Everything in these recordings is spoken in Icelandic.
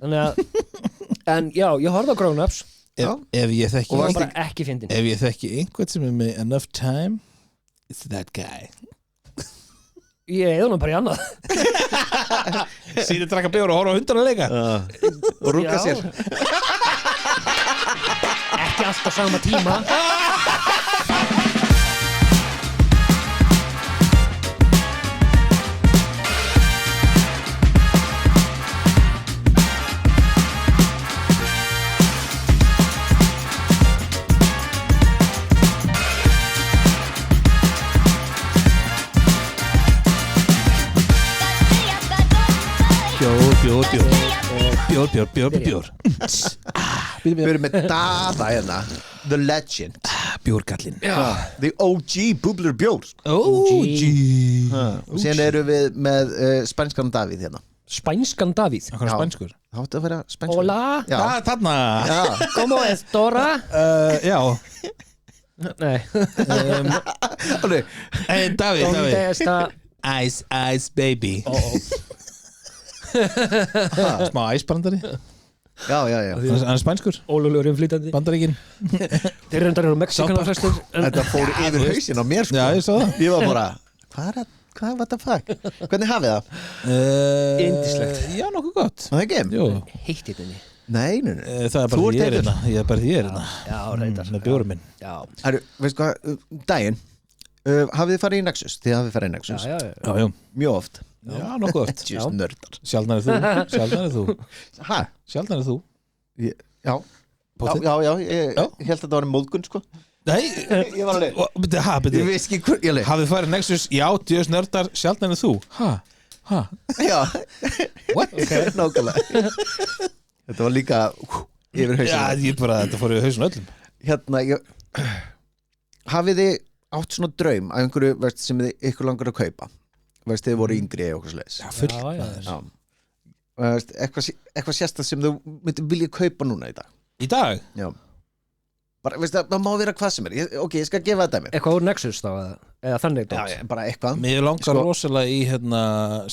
Þannig að en já, ég horfði á Grown Ups Ef ég þekki og var bara ekki fyndin Ef ég þekki einhvern sem með enough time it's that guy Ég eða nú bara í annað Sýnir drakka bjór og horfa á hundar að leika Og rúka sér Ekki alltaf sama tíma Bjór Við erum með Dada hérna The Legend Bjórgallinn The OG Búblur bjór OG Og síðan erum við með spænskan Davíð hérna Spænskan Davíð Hvað er spænskur? Það átti að vera spænskan Hola Já, Þarna Como es Dora? Já Nei Davíð Donde está Ice baby Smá æsbrandari já Hann er spænskur Ólöglegur innflytandi Bandaríkin Þeir reyndar eru Mexikanar flestir Þetta fór yfir hausinn á mér sko. Já, ég sá það Ég var bara Hvað what the fuck Hvernig hafið það? Yndislegt. Já, nokkuð gott Það ekki? Jú Heitt í þinni Nei Það er bara Þú því ég ert er hérna Ég er bara því ég er hérna Já, reyndar Með bjórum minn Já, Veistu hvað, daginn Hafið þið farið í Nexus? Þið hafið farið í Nexus já Já Mjög oft Já, nokkuð oft Just nördar Sjaldnar er þú Hæ? Sjaldnar er þú Já Pottet? Já, ég held að þetta var móðgun sko Nei Ég var alveg Ég veist ekki hver Hafið farið Nexus Já, djöðs nördar Sjaldnar er þú Já What? Nákvæmlega Þetta var líka yfir hausinn Já, ég bara Þetta fór yfir hausin öllum Hérna Hafið þið átt svona draum af einhverju sem þið ykkur langar að kaupa þið voru yngri eða okkur sliðis eitthvað sérstætt sem þú myndir vilja kaupa núna í dag Í dag? Já bara, það má vera hvað sem er ok, ég skal gefa það dæmi Eitthvað úr Nexus þá eða þannig Já, bara eitthvað Mér langar rosalega í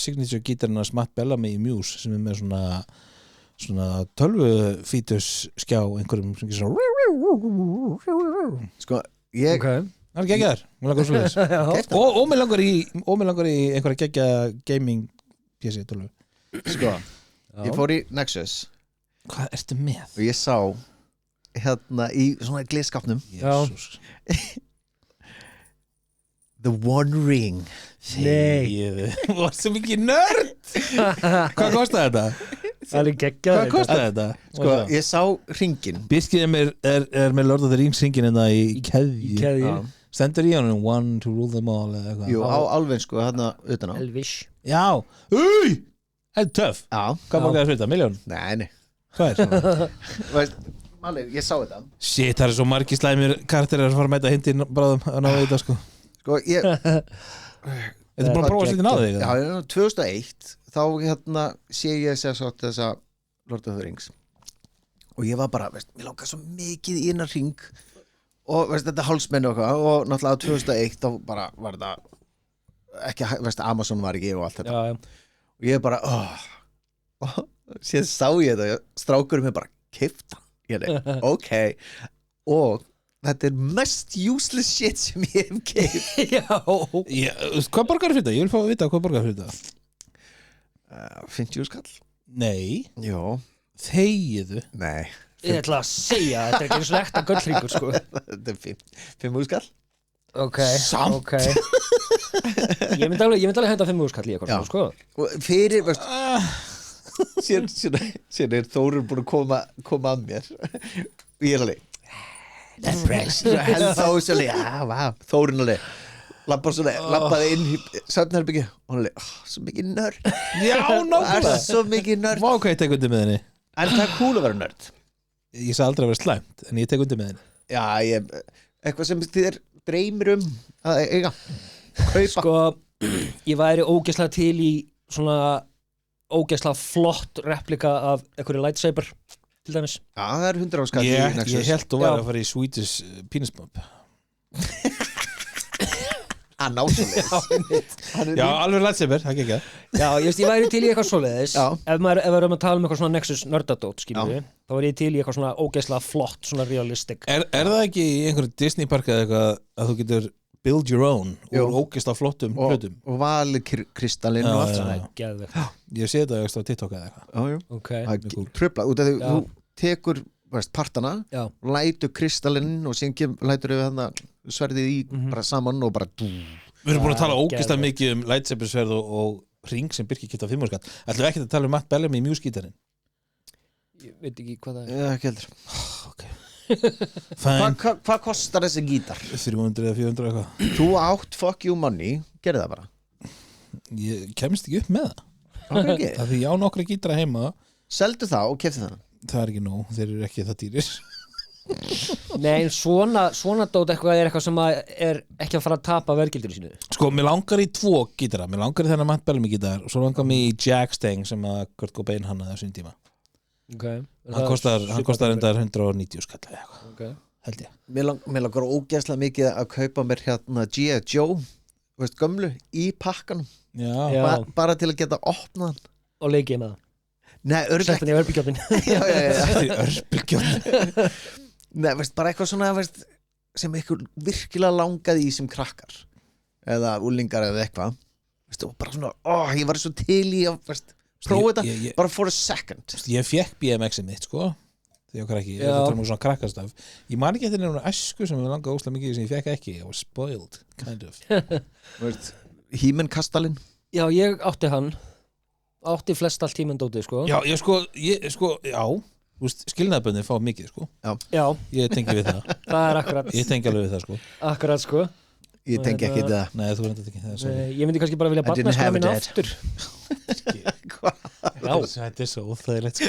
signature gítarina Matt Bellamy í Muse sem er með svona tölvufítus skjá einhverjum sem ekki svona sko, ég Það er geggjaðar, mér langar svoleiðis og mér langar í einhverja geggja gaming PC tölvu Sko, ég fór í Nexus Hvað ertu með? Og ég sá hérna í svona gleðskapnum The One Ring Nei Þú var svo mikið nörd Hvað kostaði þetta? Það er geggjað Hvað kostaði þetta? Sko, ég sá ringin Birkir er með Lord of the Rings ringin hérna í keðju Í keðju Stendur í honum one to rule them all eða eitthvað Jú, á alvensku, hérna utan á Elvish Já, úi Það er töff Já Hvað borgaði það fyrir þetta? Miljón? Nei Hvað er? Veist, Malin, ég sá þetta Shit, það er svo margir slæmir karakterir að fara að mæta hindi bráðum að ná þetta sko Sko, ég Þetta er bara að prófa að setja á þig Já, 2001 þá hérna sé ég þessa Lord of the Rings og ég var bara, veist, mér langar svo mikið í einar ring og veist, þetta hálsmenni og eitthvað og náttúrulega 2001 þá bara var þetta ekki, veist, Amazon var ekki og allt þetta Já og ég bara, síðan sá ég þetta strákurum er bara, keypt hann ég er, ok og þetta er mest useless shit sem ég hef keypt Hvað borgar fyrir þetta? Ég vil fá að vita hvað borgar fyrir þetta 50 skall? Nei Jó Þegiðu Nei Ég ætla að segja, þetta er ekki eins og ekta gullringur sko Þetta er 5 skall Ok, Samt ok Ég myndi alveg henda 5 skall í eitthvað sko og fyrir, veist síðan er Þórur búin að koma að mér og ég er alveg that's fresh Þórun alveg labbaði inn í svefnherbergi og hann alveg, svo mikið nörd Já, nákvæmlega svo mikið nörd Vá, hvað ég tek undir með henni en það er cool að vera nörd Ég sagði aldrei að vera slæmt en ég tek undir með henni já, eitthvað sem þið dreymir að eiga kaupa Sko, ég væri ógeðslega til í svona ógeðslega flott replika af einhverju lightsaber til dæmis já, það er 100 áskall Ég held þú væri að fara í Swedish penis bump að ná svo Já, alveg lightsaber, það gekk Já, ég væri til í eitthvað svoleiðis Já. ef við erum að tala um eitthvað svona Nexus nördadót skilur við, þá er ég til í eitthvað svona ógeðslega flott, svona realistic Er það ekki í einhverju Disney park eða eitthvað að þú getur build your own Jú. úr ógeðslega flottum hlutum? og valið kristallinn og allt Já, svona já. Geðvegt. Ég sé þetta á TikTok eða eitthvað. Já, Ok, það mjög er cool. tröfla út af því Já. þú tekur partana, já, lætur kristallinn og síðan lætur við þarna sverðið í bara saman og bara Við erum búin að tala Já, ógeðslega geðveikt. mikið um lightsabersverð og ring sem Birkir kipta 5 skatt. Ætlum við ekki að tala um Matt Bellamy í Muse-gítarinn? ég veit ekki hvað það er Já, ekki heldur Fine. Hvað kostar þessi gítar? 300 eða 400 eitthvað. Þú átt fuck you money, gerði það bara Ég kemst ekki upp með það. okay, okay. Það því ég á nokkra gítara heima. Seldu það og kefti það Það er ekki nóg, þeir eru ekki það dýrir. Nei, en svona dót eitthvað er eitthvað sem að er ekki að fara að tapa verðgildinu sínu Sko, mér langar í 2 gítara. Mér langar í þennan Matt Bellamy gítar og svo langar mér í Jack Stang sem að Kurt Cobain hannaði á sín tíma. okay. Hann kostar endar 190 skall eða eitthvað, okay. held ég. Mér langar ógeðslega mikið að kaupa mér hérna G.I. Joe veist, gömlu í pakkanum Já. bara til að geta opnað hann og leikið með það Nei, Sett örglega hann í örbyggjörnin já. Þetta er örbylgjótt. Nei, veist, bara eitthvað svona veist, sem ykkur virkilega langaði í sem krakkar eða úlingar eða eitthvað veist, og bara svona, ég var svo til í að veist, prófa þetta, Ég- bara for a second Ég fekk BMX-ið mitt, sko. Þegar ég var krakki, Já. þetta var svona krakkastaf. Ég man ekki eftir nefnum æsku sem við langaði óslega mikið sem ég fekk ekki. I was spoiled, kind of. veist, Hímen kastalinn Já, ég átti hann átti flest allt tíminn dótið, sko Já, já, þú veist, skilnaðböndin fá mikið, sko. Já, Ég tengi við það. það er akkurat Ég tengi alveg við það, sko. Akkurat, sko Ég tengi ekki það Nei, þú verður ekki það. er sorry. Ég myndi kannski bara vilja I didn't barnaskóla have minna that. aftur Já, Þetta er svo óþægilegt, sko.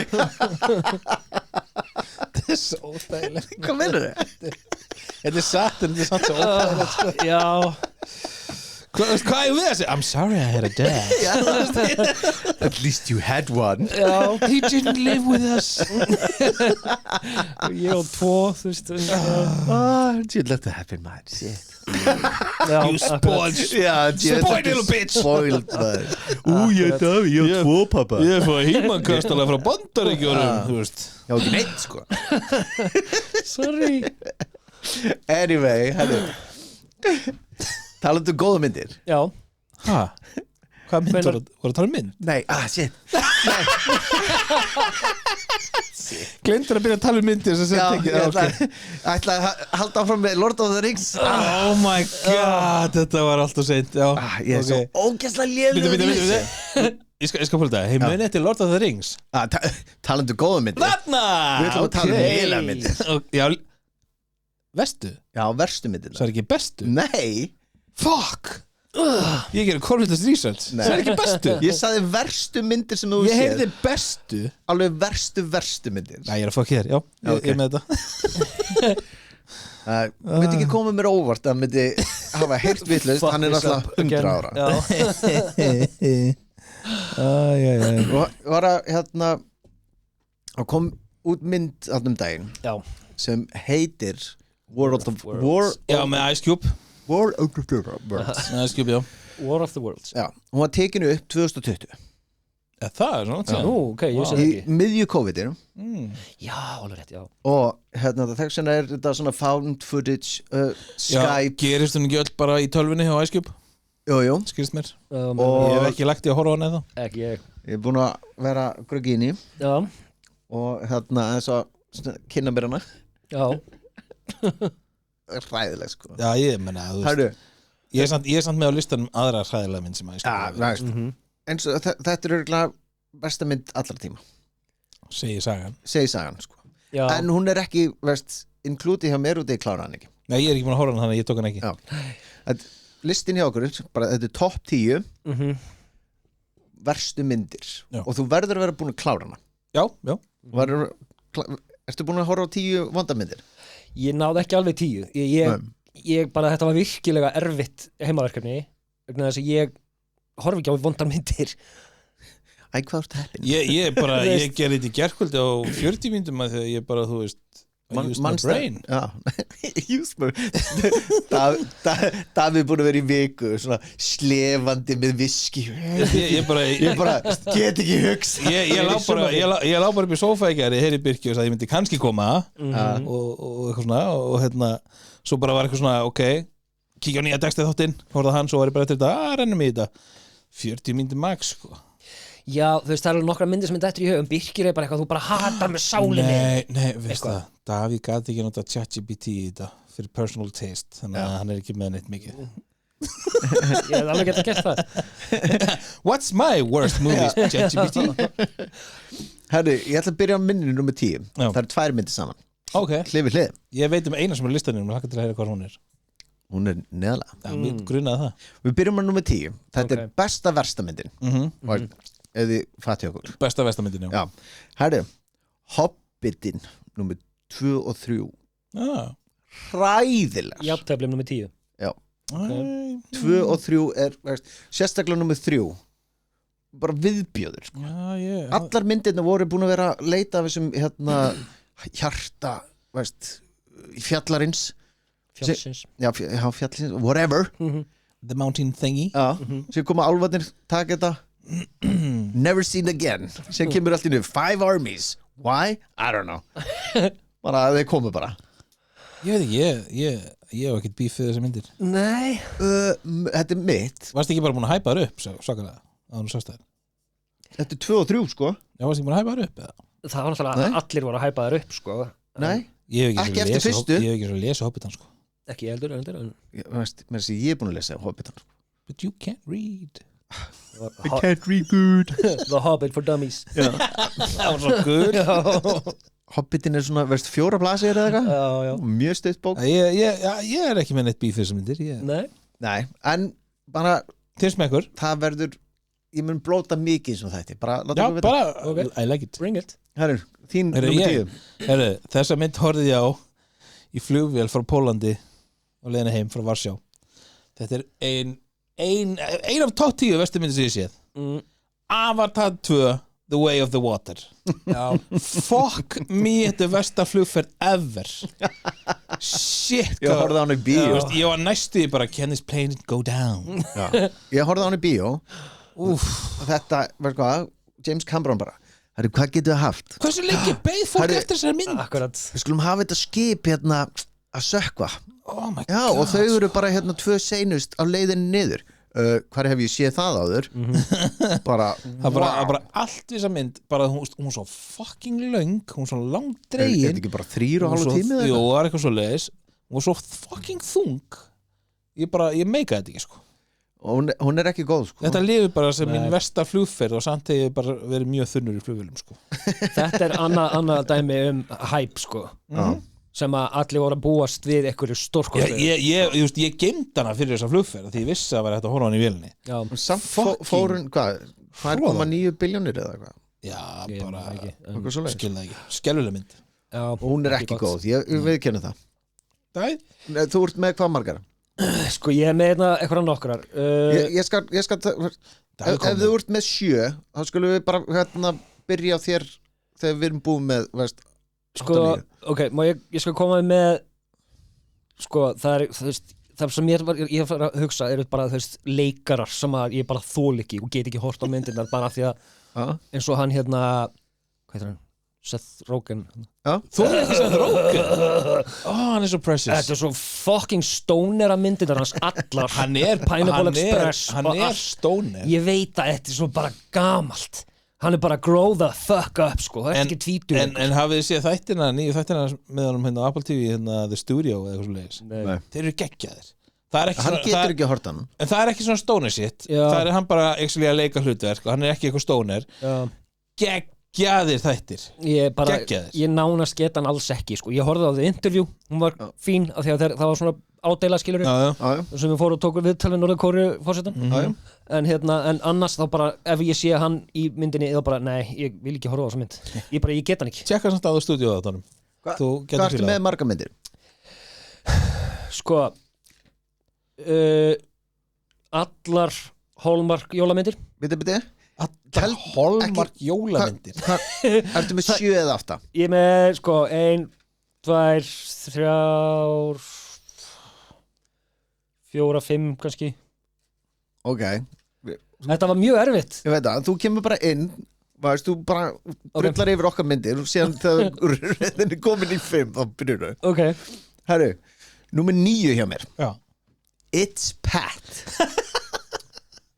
Þetta er svo óþægilegt. Hvað mennur þau? Þetta er satt, en þetta er satt svo óþægilegt, sko. já Hvað er við að segja? I'm sorry I had a dad. At least you had one Já, He didn't live with us. ég og 2, þú veist You'd let that happen, man Shit Já, You spoiled. Spoiled little bitch. Spoiled man Ég Ég á 2 pappa Ég er frá heimankastala frá Bandaríkjónum, þú veist. Já, ekki neitt sko sorry Anyway, hættu Talandu góða myndir Já, Hæ? Hvað mynd Hvenær- voru að tala um mynd? Nei, shit Gleymdur að byrja að tala um myndir sem Já, sem ég ætla að halda áfram með Lord of the Rings Oh my god, þetta var allt og seint. Já, Ég er svo ógæslega lélugur Ég skal fólta það. Hei, muni eftir Lord of the Rings. Talandu góða myndir Þarna! Við ætlum að tala um lélegar myndir. Já, vestu? Já, verstu myndir Það er ekki bestu? Nei, Fuck! Ég gerir korflutast research. Nei. Það er ekki bestu? ég sagði verstu myndir sem þú Ég séð heyrði bestu. Alveg verstu myndir Næ, ég er að fokk hér, já. Ég Ok. er með þetta. myndi ekki koma mér óvart að myndi hafa heyrt vitlaust, hann er alltaf 100 ára Já, og var að hérna og kom út mynd þarna daginn já, sem heitir War of the Já, með Ice Cube. Worlds Ice Cube, já. War of the Worlds Já, hún var tekinu upp 2020 Ja, það er svona. Nú, ok, ég sé það í ekki miðju COVID-inu Já, alveg rétt, já og hérna þess vegna er þetta svona found footage Já, Skype, gerist hún ekki öll bara í tölvunni hjá Ice Cube? jú, Skilst mér. Og Ég hef ekki lagt í að horfa á hann eða. ekki ég ég er búin að vera grögginni Já, og hérna eins og kynna mér hana já, ræðileg sko Já, ég menna, þú veist. Hæru, Ég er samt með á listanum aðra hræðilega mynd sem Ice já, Cube. næst eins og þetta er örgulega besta mynd allra tíma Segir sagan. segi sagan sko já en hún er ekki, veist, included hjá mér út í klára hann ekki Nei, ég er ekki búin að horfa á hann þannig að ég tók hann ekki. Já. Listin hjá okkur, bara þetta er topp 10 verstu myndir Já. og þú verður að vera búin að klára hana Já, já. Ertu búin að horfa á 10 vandamyndir? Ég náði ekki alveg 10 ég bara, þetta var virkilega erfitt heimaverkefni vegna þess að ég horfi ekki á vondar myndir Æ, hvað ertu heppin? Ég bara, Þú veist. ég gerði þetta í gerkvöldi á 40 myndum að þegar ég bara, þú veist, Use my brain. Já, use my Davíð búin að vera í viku svona slefandi með viski Ég bara get ekki hugsa Ég lá bara upp í sófa í gær í heyri Birki og sagði ég myndi kannski koma og eitthvað svona og hérna svo bara var eitthvað svona ok kíkja á nýja textið þáttinn horfða hann svo var ég bara eftir þetta rennum í þetta 40 mínútur max sko Já, þú veist, það eru nokkra myndir sem er dættur í hugum Birkir er bara eitthvað, þú bara hatar með sálinni Nei, veist það Davíð gæti ekki nota ChatGPT í þetta fyrir personal taste, þannig að hann er ekki með neitt mikið Ég hef alveg gett að gert það What's my worst movies, ChatGPT? Herru, ég ætla að byrja á myndinu nummer 10 Já. Það eru 2 myndir saman Ok, Hlið við hlið ég veit eina sem er listanum og hægt til að heyra hvað hún er Hún er neðalega Já, mér grunaði það Við byrjum á nummer 10 Þetta er Ok. besta versta myndin og ef þið fattu okkur Besta vestamyndin, já Herru, Hobbitin nummer 2 og 3 Hræðilegar Jafnteflum nummer 10 Okay. 2 og 3 er sérstaklega nummer 3 bara viðbjöður sko. Allar myndirna voru búin að vera að leita af þessum hjarta fjallarins Fjallsins fjallins, whatever The mountain thingy sem koma álfarnir taka þetta never seen again sem kemur allt í nú 5 armies why? I don't know bara þeir komu bara Ég veit ekki, ég hef ekkert bíf fyrir þessar myndir Nei þetta er mitt Varst ekki bara búin að hæpa þær upp svakalega á hún sástæðin þetta er 2 og 3 sko Já, varst ekki búin að hæpa þær upp eða? Það var náttúrulega allir voru að hæpa þær upp sko nei, Ég hef Ekki eftir fyrstu. Ég hef ekki svo að lesa Hobbitan sko Ekki heldur en ég er búin að lesa Hobbitan But you can't read can't read good The Hobbit for Dummies Það var svo good Hobbitin er svona 4 blasir eða eitthvað Já mjög stutt bók Ég er ekki með neitt bíf fyrir þessar myndir Nei en bara Til smekkur það verður ég mun blóta mikið eins og þetta bara láta Já, okkur vita bara, Ok. I like it Bring it Herru, þín Herru, nummer 10 Þessa mynd horfði ég á í flugvél frá Pólandi og leiðina heim frá Varsjá Þetta er ein af top 10 vestu myndir sem ég séð Avatar 2 The Way of the Water Já Fuck me, þetta er versta flugferð ever Shit ég horfði á hann í bíó Ég var næstu bara Can this plane go down ég horfði á hann í bíó og þetta, veist hvað James Cameron bara, herru, hvað getur við haft Hversu lengi beið fólk Herri- eftir þessari mynd? Akkurat við skulum hafa þetta skip að sökkva Oh my já, god og þau eru bara 2 seinust á leiðinni niður hvar hef ég séð það áður bara, Það bara allt við þessa mynd bara hún svo fucking löng hún svo er langdregin þetta ekki bara 3,5 tími eða Jú, eitthvað? það er eitthvað svo leiðis hún var svo fucking þung ég meika þetta ekki sko og hún er ekki góð sko. Þetta lifir bara sem minn versta flugferð og samt hefur ég bara verið mjög þunnur í flugvélum sko. Þetta er annað dæmi hype sko sem að allir voru að búast við einhverju stórkostu Ég geimd hana fyrir þessa flugferð því ég vissi að vera hægt að horfa á hana í vélinni Já, samt Fucking fórun, hvað 2,9 biljónir eða eitthvað Já, ég bara man ekki, en- eitthvað svoleiðis. skil það ekki, skelluleg mynd Já, og hún er ekki góð, ég viðkenni það Nei, Nei, þú ert með hvað margar? Sko ég er með eitthvað nokkrar Ég skal ef þú ert með 7 þá skulum við bara byrja á þér þegar við erum búið með Sko, ok, ég skal koma með sko, það er þú veist, það sem ég var að hugsa eru bara leikarar sem að ég bara þól ekki og get ekki hort á myndirnar bara af því að eins og hann hvað heitir hann? Seth Rogen þú er ekki Seth Rogen hann er svo precious Þetta er svo fucking stoner að myndirnar hans allar hann er Pineapple Express hann og er allt. stoner Ég veit að þetta er svo bara gamalt Hann er bara grow the fuck up sko, það er ekki tvítur en hafið þið séð nýju þættina með honum á Apple TV The Studio eða eitthvað svo leiðis Nei. þeir eru geggjaðir það er ekki hann svona, getur ekki að horta hann en það er ekki svona stoner shit Já. það er hann bara actually að leika hlutverk og hann er ekki eitthvað stoner geggjaðir þættir Geggjaðir. Ég nánast geta hann alls ekki sko. Ég horfði á The Interview, hún var fín af því að það var svona ádeila skilur já. sem við fórum og tókum viðtal við Norður-Kóru fórsetan en annars þá bara ef ég sé hann í myndinni þá bara nei, ég vil ekki horfa á þessa mynd ég get hann ekki tjekka samt á The Studio á tónum hvað ertu með margar myndir? Sko allar Hallmark jólamyndir Biti? allar Hallmark jólamyndir Ertu með 7 eða 8? Ég er með sko 1, 2, 3 4, 5 kannski. Ok, Þetta var mjög erfitt. ég veit það, þú kemur bara inn þú bara brullar yfir okkar myndir og síðan þegar röðin er komin í 5 þá byrjur þau. Ok. Herru, númer 9 hjá mér. Já. It's Pat.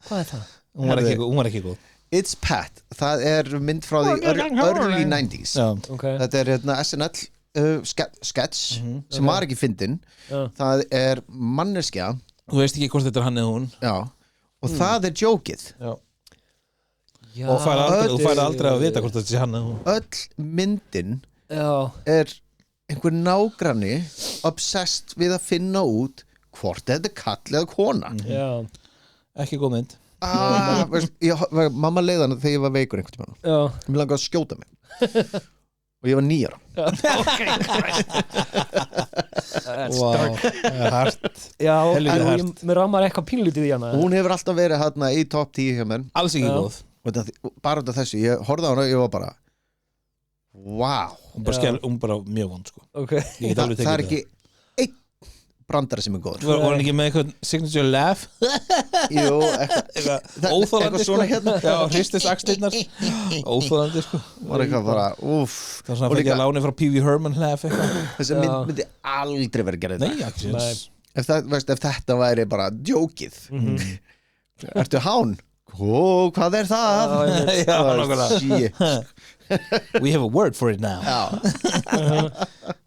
Hvað það? Hún var ekki góð. It's Pat, það er mynd frá því early 90s. Já. Ok. Þetta er SNL sketch sem var ekki fyndin. Já. Það er manneskja. Þú veist ekki hvort þetta er hann eða hún. Já. Og það er jókið. Já. Já. Og þú færði aldrei að vita hvort þetta sé hann eða hún. Öll myndin Já. er einhver nágranni obsessed við að finna út hvort þetta er kall eða kona. Já. Ekki góð mynd. Mamma leiði hana þegar ég var veikur einhvern tímann. Já. Mér langaði að skjóta mig. Og ég var 9 ára. Wow, það er hart. Já, Helviti en hart. mér rammar eitthvað pínlítið í hana. Hún hefur alltaf verið hérna í top 10 hjá mér. Alls ekki Já. góð. Bara út af þessu, ég horfði á hana og ég var bara wow. Hún bara mjög vond sko. Ok. Ég get alveg tekið Það er ekki einn brandari sem er góður. Var hann ekki með eitthvað signature laugh? Jú, Óþólandi eitthvað svona hérna. Já, hristist axlirnar. Óþólandi sko. Var eitthvað bara, úff. Það var svona að fækja láni frá Pee Wee Herman laugh eitthvað. Þessi mynd myndi aldrei verið gerðið. Nei, ekki séns. Ef þetta væri bara djókið. Ertu hán? Ó, hvað er það? Já, nákvæmlega. Shit. We have a word for it now. Já.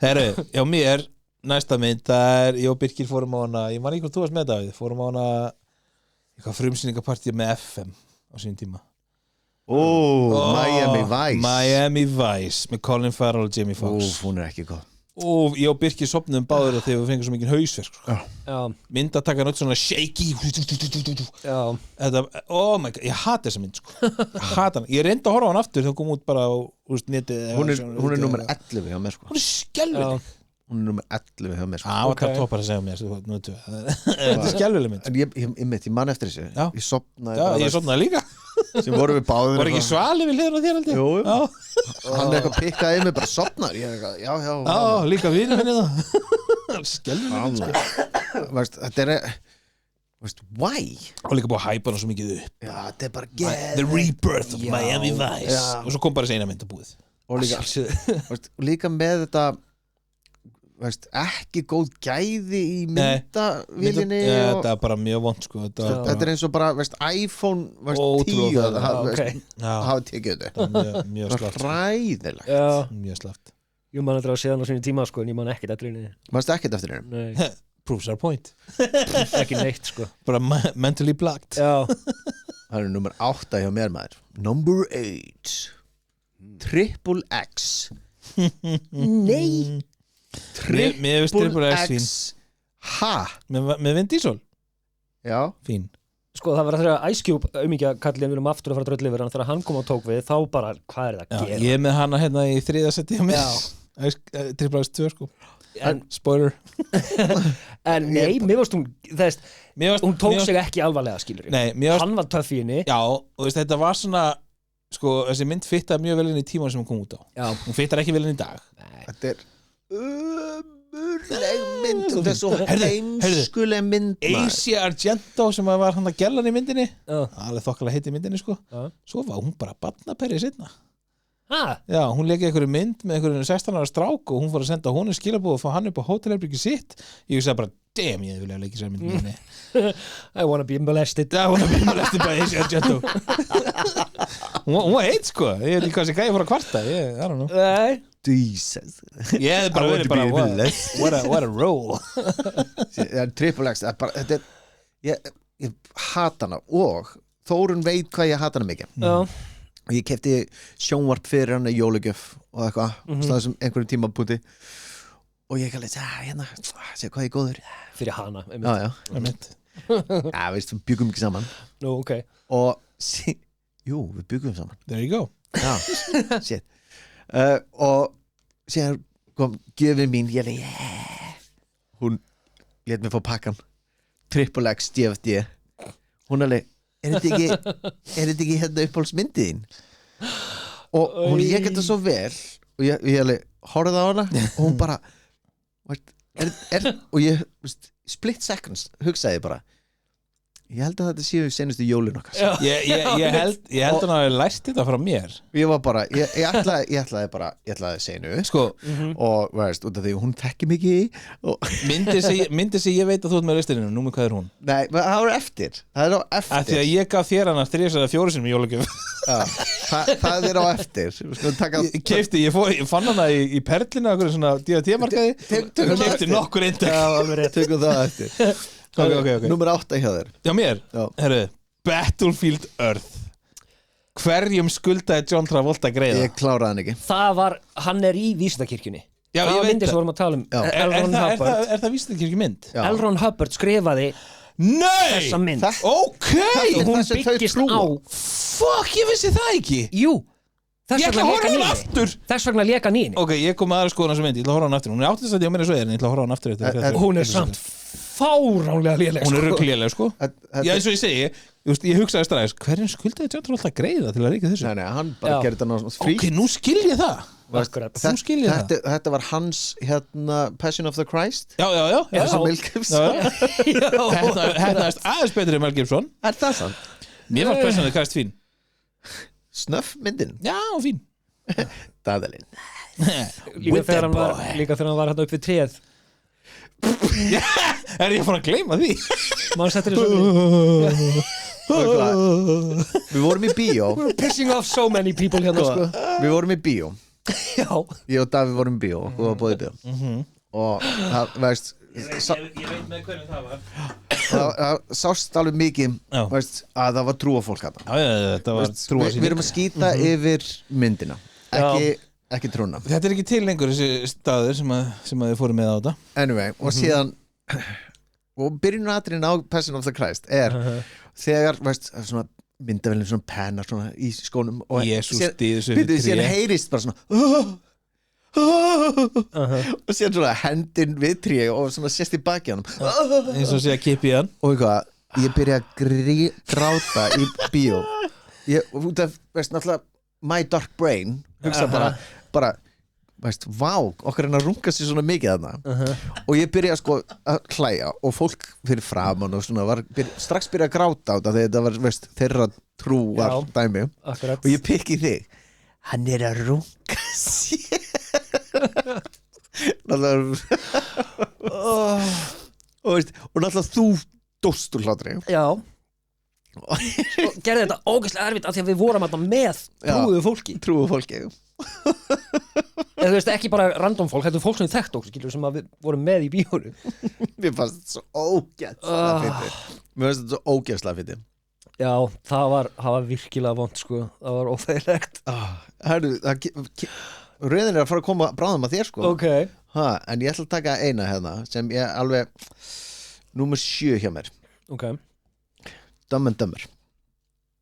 Herru, já mér næsta mynd, það er ég og Birkir fórum á hana, ég man ekki hvort þú varst með Davíð, fórum á hana eitthvað frumsýningapartí með FM á sínum tíma. Miami Vice. Miami Vice með Colin Farrell og Jamie Foxx. Hún er ekki góð. Og ég og Birkir sopnum báður þegar við fengum svo mikið hausverk sko. Já. Mynd að taka nátt svona shaky. Já. Þetta, oh my god, ég hata þessa mynd sko. Hata hana, ég reyndi að horfa á hana aftur þegar hún kom út bara á netið. Hún er nummer 11 hjá mér sko. Hún er skelvileg. Hún er nummer 11 hjá mér sko. Það var það toppar að segja mér þetta er skelvileg mynd. En ég man eftir þessu. Já. Ég sopnaði Já, bara ég sopnaði líka. sem vorum við báðir. Var ekki Svali við hliðina á þér aldrei? Jú. Já. Hann er eitthvað pikkaði mig bara sopnar. Ég er eitthvað, Já, líka vinur minni það. Skelvileg mynd sko. Þetta er why? Og líka búið að hæpa hana svo mikið upp. Já, þetta er bara The Rebirth of Miami Vice. Já. Og svo kom bara þessi eina mynd að búið. Og líka með þetta ekki góð gæði í myndavílinni. Þetta er bara mjög vond sko. Þetta er eins og bara iPhone 10 Ótrúlega. hafa tekið þetta. Mjög slaft. Ræðilegt. Já. Mjög slaft. Ég man að draga síðan á sinni tíma sko, en ég man ekkert eftir henni. Manstu ekkert eftir henni? Nei. Proves our point. Ekki neitt sko. Bara mentally blocked. Já. Það er nummer 8 hjá mér maður. Number 8 Triple X. Nei. Mér finnst Triple X fín. Ha? Með Vin Diesel? Já. Fín. Sko það var þegar Ice Cube auðmikið kallið við aftur að fara að dröll yfir hann þegar hann kom og tók við þá bara hvað er það að gera? Ég er með hana hérna í 3. seti hjá mér. Triple X 2 sko. Spoiler. En nei, mér varst hún tók sig ekki alvarlega skilur. Nei, hann var töff í henni. Já, og þetta var svona sko, þessi mynd fittaði mjög vel inn í tíman sem hún kom út á. Já. Hún fittar ekki vel inn í dag. Þetta er ömurleg mynd og þetta er svo heimskuleg mynd. Asia Argento sem var hann að gellan í myndinni. Alveg þokkalega heiti myndinni sko. Svo var hún bara barnaperri seinna. Já, hún leikið einhverju mynd með einhverju 16 ára strák og hún fór að senda honum skilabóð og fá hann upp á hótelherbyggi sitt. Ég sagði bara, damn, ég vilja leikið sér mynd minni. I wanna be molested. I wanna be molested by Asia Argento. Hún var heit sko. Ég veit ekki hvað sem gæði fór að kvarta. I don't know. Nei. Jesus. Ég hefði bara verið bara what a role. Triple X ég hata hana og Þórun veit hvað ég hata hana mikið. Já. Og ég kefti sjónvarp fyrir hann í jólugjöf og eitthvað, staðið sem einhverjum tímapunkti og ég kalli hérna, sé hvað ég er góður fyrir hana. Já, veist, við byggum ekki saman. Nú, ok. Og jú, við byggum saman. There you go. Já, shit. Og síðan kom gjöfin mín, ég hún lét mig fá pakkan Triple X DFD. Hún alveg er þetta ekki hérna uppáhaldsmyndiðin og hún lék þetta svo vel og ég alveg, horfði á hana og hún bara og ég split seconds hugsaði bara ég held að þetta séu senustu jólin okkar ég held að hann hafi lært þetta frá mér ég var bara, ég ætlaði senu sko, og veist, út af því hún tekki mikið og myndi sem ég veit að þú ert með listininu, nú með hvað er hún? nei, það var eftir það er á eftir Af því að ég gaf þér hana 3 eða 4 sinum í jólagjöf það er á eftir ég fann hana í Perlinu okkur svona D&T-markaði kefti nokkur eindag tökum það eftir okay. Númer 8 hjá þér Já mér, herru Battlefield Earth Hverjum skuldaði John Travolta greiða? Ég kláraði hann ekki Það var, hann er í vísindakirkjunni Já, það ég var veit myndir sem vorum að tala um L. Ron Hubbard Er það vísindakirkju mynd? Já. L. Ron Hubbard skrifaði Nei! þessa mynd Ok! er Hún það sem þau byggist trúa. á Fuck, ég vissi það ekki Jú Ég ætla að horfa hann aftur Þess vegna lék hann í henni Ok, ég kom aðra skoðan sem mynd, ég ætla að horfa hann aftur Hún er áttistætti á mér svo en ég ætla að horfa hann aftur eftir Hún er samt fáránlega léleg Hún er ruggléleg sko Þetta- Já, eins og ég segi, ég hugsaði strax hverjum skuldaði John Travolta greiða til að ríka þessu? Nei, hann bara Já. gerði þetta náttúrulega frí Ok, nú skil ég það Akkurat. Þú skilji það. Þetta var hans Passion of the Christ Já Þessi Mel Gibson Þetta er aðeins betri en Mel Gibson Er það sann? Mér fannst personið kæst fín Snöff myndin Já, fín Daðalinn Líka þegar hann var hérna upp við tréð Er ég fann að gleyma því? Maður settir þessu Við vorum í bíó Pissing off so many people hérna sko Við vorum í bíó Já Ég og Davíð vorum í bíó og við varum bóðið bíó og það, veist Ég veit með hvernig það var það sást alveg mikið Já. veist, að það var trúafólk þarna. Já, þetta var trúa Við erum að skýta yfir myndina ekki trúna Þetta er ekki til lengur þessi staður sem að þið fóru með á þetta anyway, og síðan og byrjunatriðin á Passion of the Christ er þegar, veist, svona myndavélum svona pennar svona í skónum og Jesús síðan- stíður þessu byrjuðu, tré. síðan heyrist bara svona og síðan svona hendin við trí og svona sést í baki á hann eins og sé að kipi hann og eitthvað, ég byrja að gráta í bíó ég, út af, veist, náttúrulega my dark brain, hugsa bara veist, vá, okkar er að runga sér svona mikið þarna og ég byrja sko að hlæja og fólk fyrir framan og svona strax byrja að gráta á þetta þegar þetta var, veist, þeirra trúar dæmi Akkurat og ég pikki þig hann er að runga sér náttúrulega og veist, og náttúrulega þú dóst úr hlátri Já Og gerði þetta ógeðslega erfitt af því að við vorum alltaf með trúuðu fólki trúu fólki Eða þú veist ekki bara random fólk, þetta er fólk sem við þekkt okkur skilur sem að við vorum með í bíónu mér fannst þetta svo ógeðslega fyndið mér fannst þetta svo ógeðslega fyndið Já, það var virkilega vont sko, það var óþægilegt Herru, rauðin er að fara að koma bráðum að þér sko Ok en ég ætla að taka eina hérna sem ég alveg númer 7 hjá mér Ok Dumb and Dumber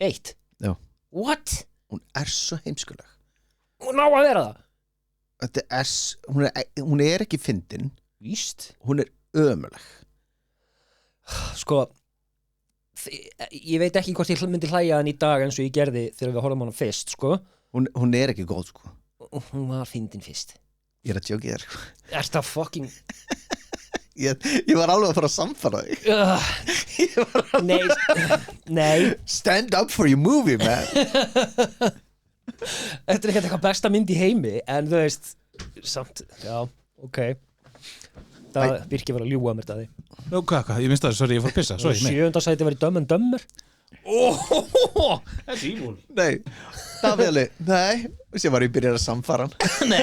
1 Já. What? hún er svo heimskuleg Hún á að vera það Þetta er hún er ekki fyndin Víst hún er ömuleg Sko ég veit ekki hvort ég myndi hlæja hann í dag eins og ég gerði þegar við horfum hana fyrst sko hún er ekki góð sko Hún var fyndin fyrst ég er að tjóki þér sko. Er það fucking ég var alveg að fara að samfara þig Nei stand up for your movie man Þetta er ekki eitthvað besta mynd í heimi en þú veist samt, já, ok það virkið var að ljúga mér það Nú, hvað, ég minnst það, sorry, ég fór að pissa sorry, nei. 7. sæti var í Dumb and Dumber Þetta er ívúl nei, það vel nei, sem var ég byrjað að samfara hann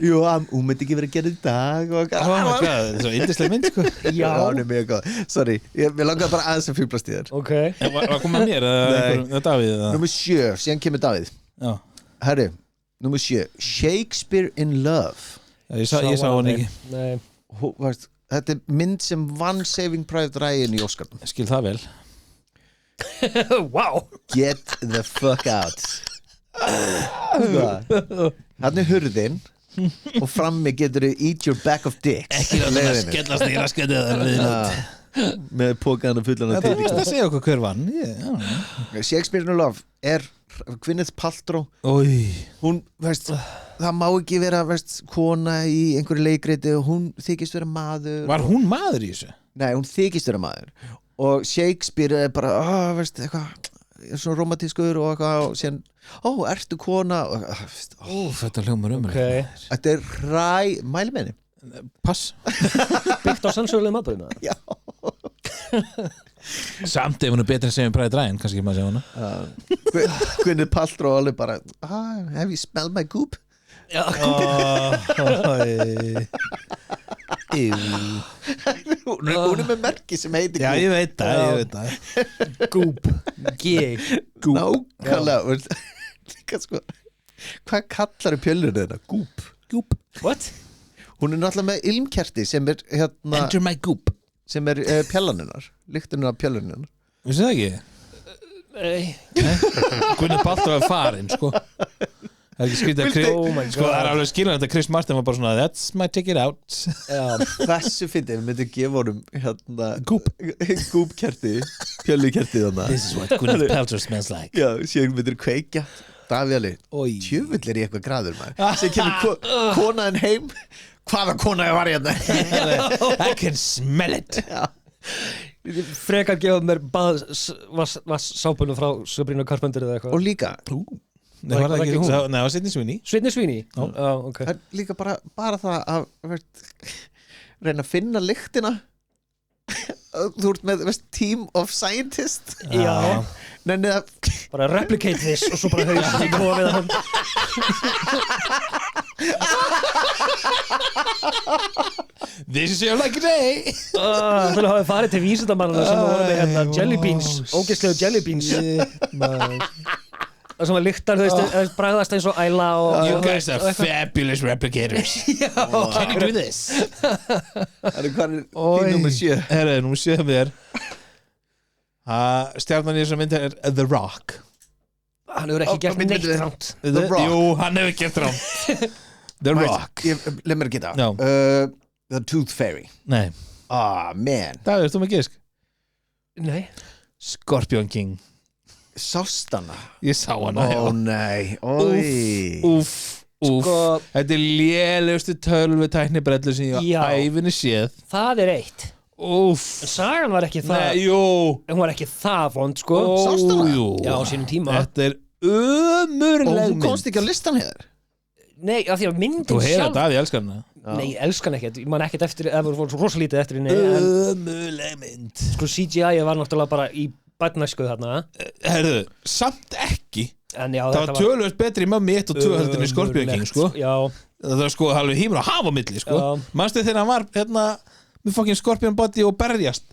jú, hún myndi ekki verið að gera í dag og Þetta er svo yndisleg mynd, sko Já, hún er mjög góð, sorry ég langaði bara aðeins að fýblast í þér ok Var komið með mér, eða Davíð eða? Númer 7, síðan kemur Davíð Já, herri, númer 7 Shakespeare in Love ég sá hann ekki Nei, veist, þetta er mynd sem vann Saving Private Ryan í Oscarnum Skil það vel wow Get the fuck out Þannig hurðin og frammi getur þau eat your back of dicks Ekki að það skellast í raskætið með pókana fullan af Þetta er vist tittingum að segja okkur hver vann Shakespeare in Love er Gwyneth Paltrow Ói hún, veist, það má ekki vera kona í einhverju leikreiti og hún þykist vera maður Var hún maður í þessu? Nei, hún þykist vera maður og Shakespeare er bara eitthvað, er svona romantískur og eitthvað og síðan, ertu kona og, Þetta hljómar okay. Þetta er mæli með henni Pass Byggt á sannsögulegum atburðum Já Samt ef hún betri en Saving Private Ryan kannski maður segja hana Gwyneth Paltrow alveg bara have you smelled my goop? Já, Hún með merki sem heitir Já, ég veit það Goop G Nákvæmlega Líka sko Hvað kallar pjöllunni þetta? Goop What? Hún er náttúrulega með ilmkerti sem er Enter my goop sem er pjallaninnar lyktunin af pjallaninnar Vissu það ekki? Gwyneth Paltrow er farin sko Það er ekki skrítið að sko, það er alveg skiljanlegt að Chris Martin var bara svona that's my ticket out Þessu fyndið, við myndum gefa honum Goop-kerti pjöllukerti þannig This is what Gwyneth Paltrow smells like Já, síðan myndir kveikja Davíali, tjöfull er í eitthvað graður maður sem kemur konaðin heim hvaða kona ég var hérna I can smell it Frekar gefa mér sápunum frá Sabrina Carpenter eða eitthvað og líka Nei, var það ekki hún? Nei, það var Sydney Sweeney Sydney Sweeney? Já, ok það er líka bara það að reyna að finna lyktina þú ert með team of scientists Já Nenni að bara replicate this og svo bara haus í kofið hann This is your lucky day Þú hafði farið til vísindamannana sem voru með hérna jelly beans ógeðslegu jelly beans það sem var lyktar, þú veist, bragðast eins og æla og You guys are fabulous replicators Can you do this? Það er hvað er nummer 7 Herra, nummer 7 með þér Stjarnan í þessum myndi er The Rock hann hefur ekki gert neitt ránt The Rock. Jú, hann hefur gert rámt The Rock Leð mér að geta Já. The Tooth Fairy Nei, man það er þú með gisk Nei Scorpion King Sást hana Ég sá hana nei Úff Sko, Þetta er lélegustu tölvutækni brellur sem ég Já. á ævinni séð það er eitt Úff sagan var ekki það Nei, jú hún var ekki það vond, sko Sástu hana? Jú Já, á sínum tíma Þetta er og ömurleg þú komst ekki á listan hér Nei, af því að myndin Þú heyrir sjálf þetta að ég elskar hana Nei, ég elska hann ekkert, ég man ekkert eftir eða voru svo rosalítið eftir henni en Ömurleg mynd sko CGI var náttúrulega bara í badnæsku þarna Herðu, samt ekki en já, Það var tölvöld betri í Mummy 1 og 2 heldur en í Scorpion King, sko Já, Það var sko alveg hímur og hafa milli, sko Já. Manstu þegar hann var, hérna með fucking Scorpion body og berjast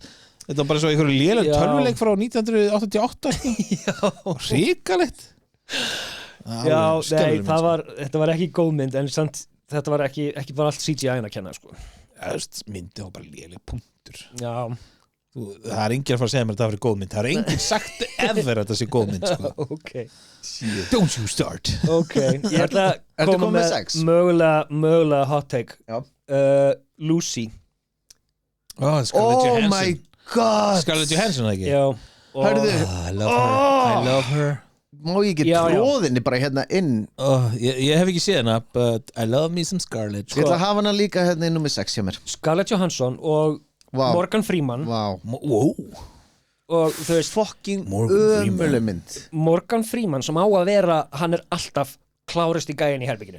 Þetta var bara svo einhverju léleg Já. tölvuleik frá 1988, sko Ríkalegt já, nei, þetta var ekki góð mynd en samt, þetta var ekki bara allt CGI-in að kenna, sko Myndi var bara léleg punktur Já, Það er enginn að fara að segja mér að það var góð mynd Það er enginn sagt ever að þetta sé góð mynd, sko ok Don't you start Ok, ég ætla að Ertu koma kominn með með 6? mögulega hot take Já. Lucy Oh my god Scarlett Johansson, ekki? Já, Hörðu, I love her má ég ekki Já, já. tróðinni bara hérna inn Ég hef ekki séð hana But I love me some Scarlett Ég ætla að hafa hana líka hérna inn nummer 6 hjá mér Scarlett Johansson og Vá. Morgan Freeman Vá Wow og þú veist, Fucking Morgan Freeman. ömuleg mynd Morgan Freeman sem á að vera, hann er alltaf klárist í gæin í herbygginu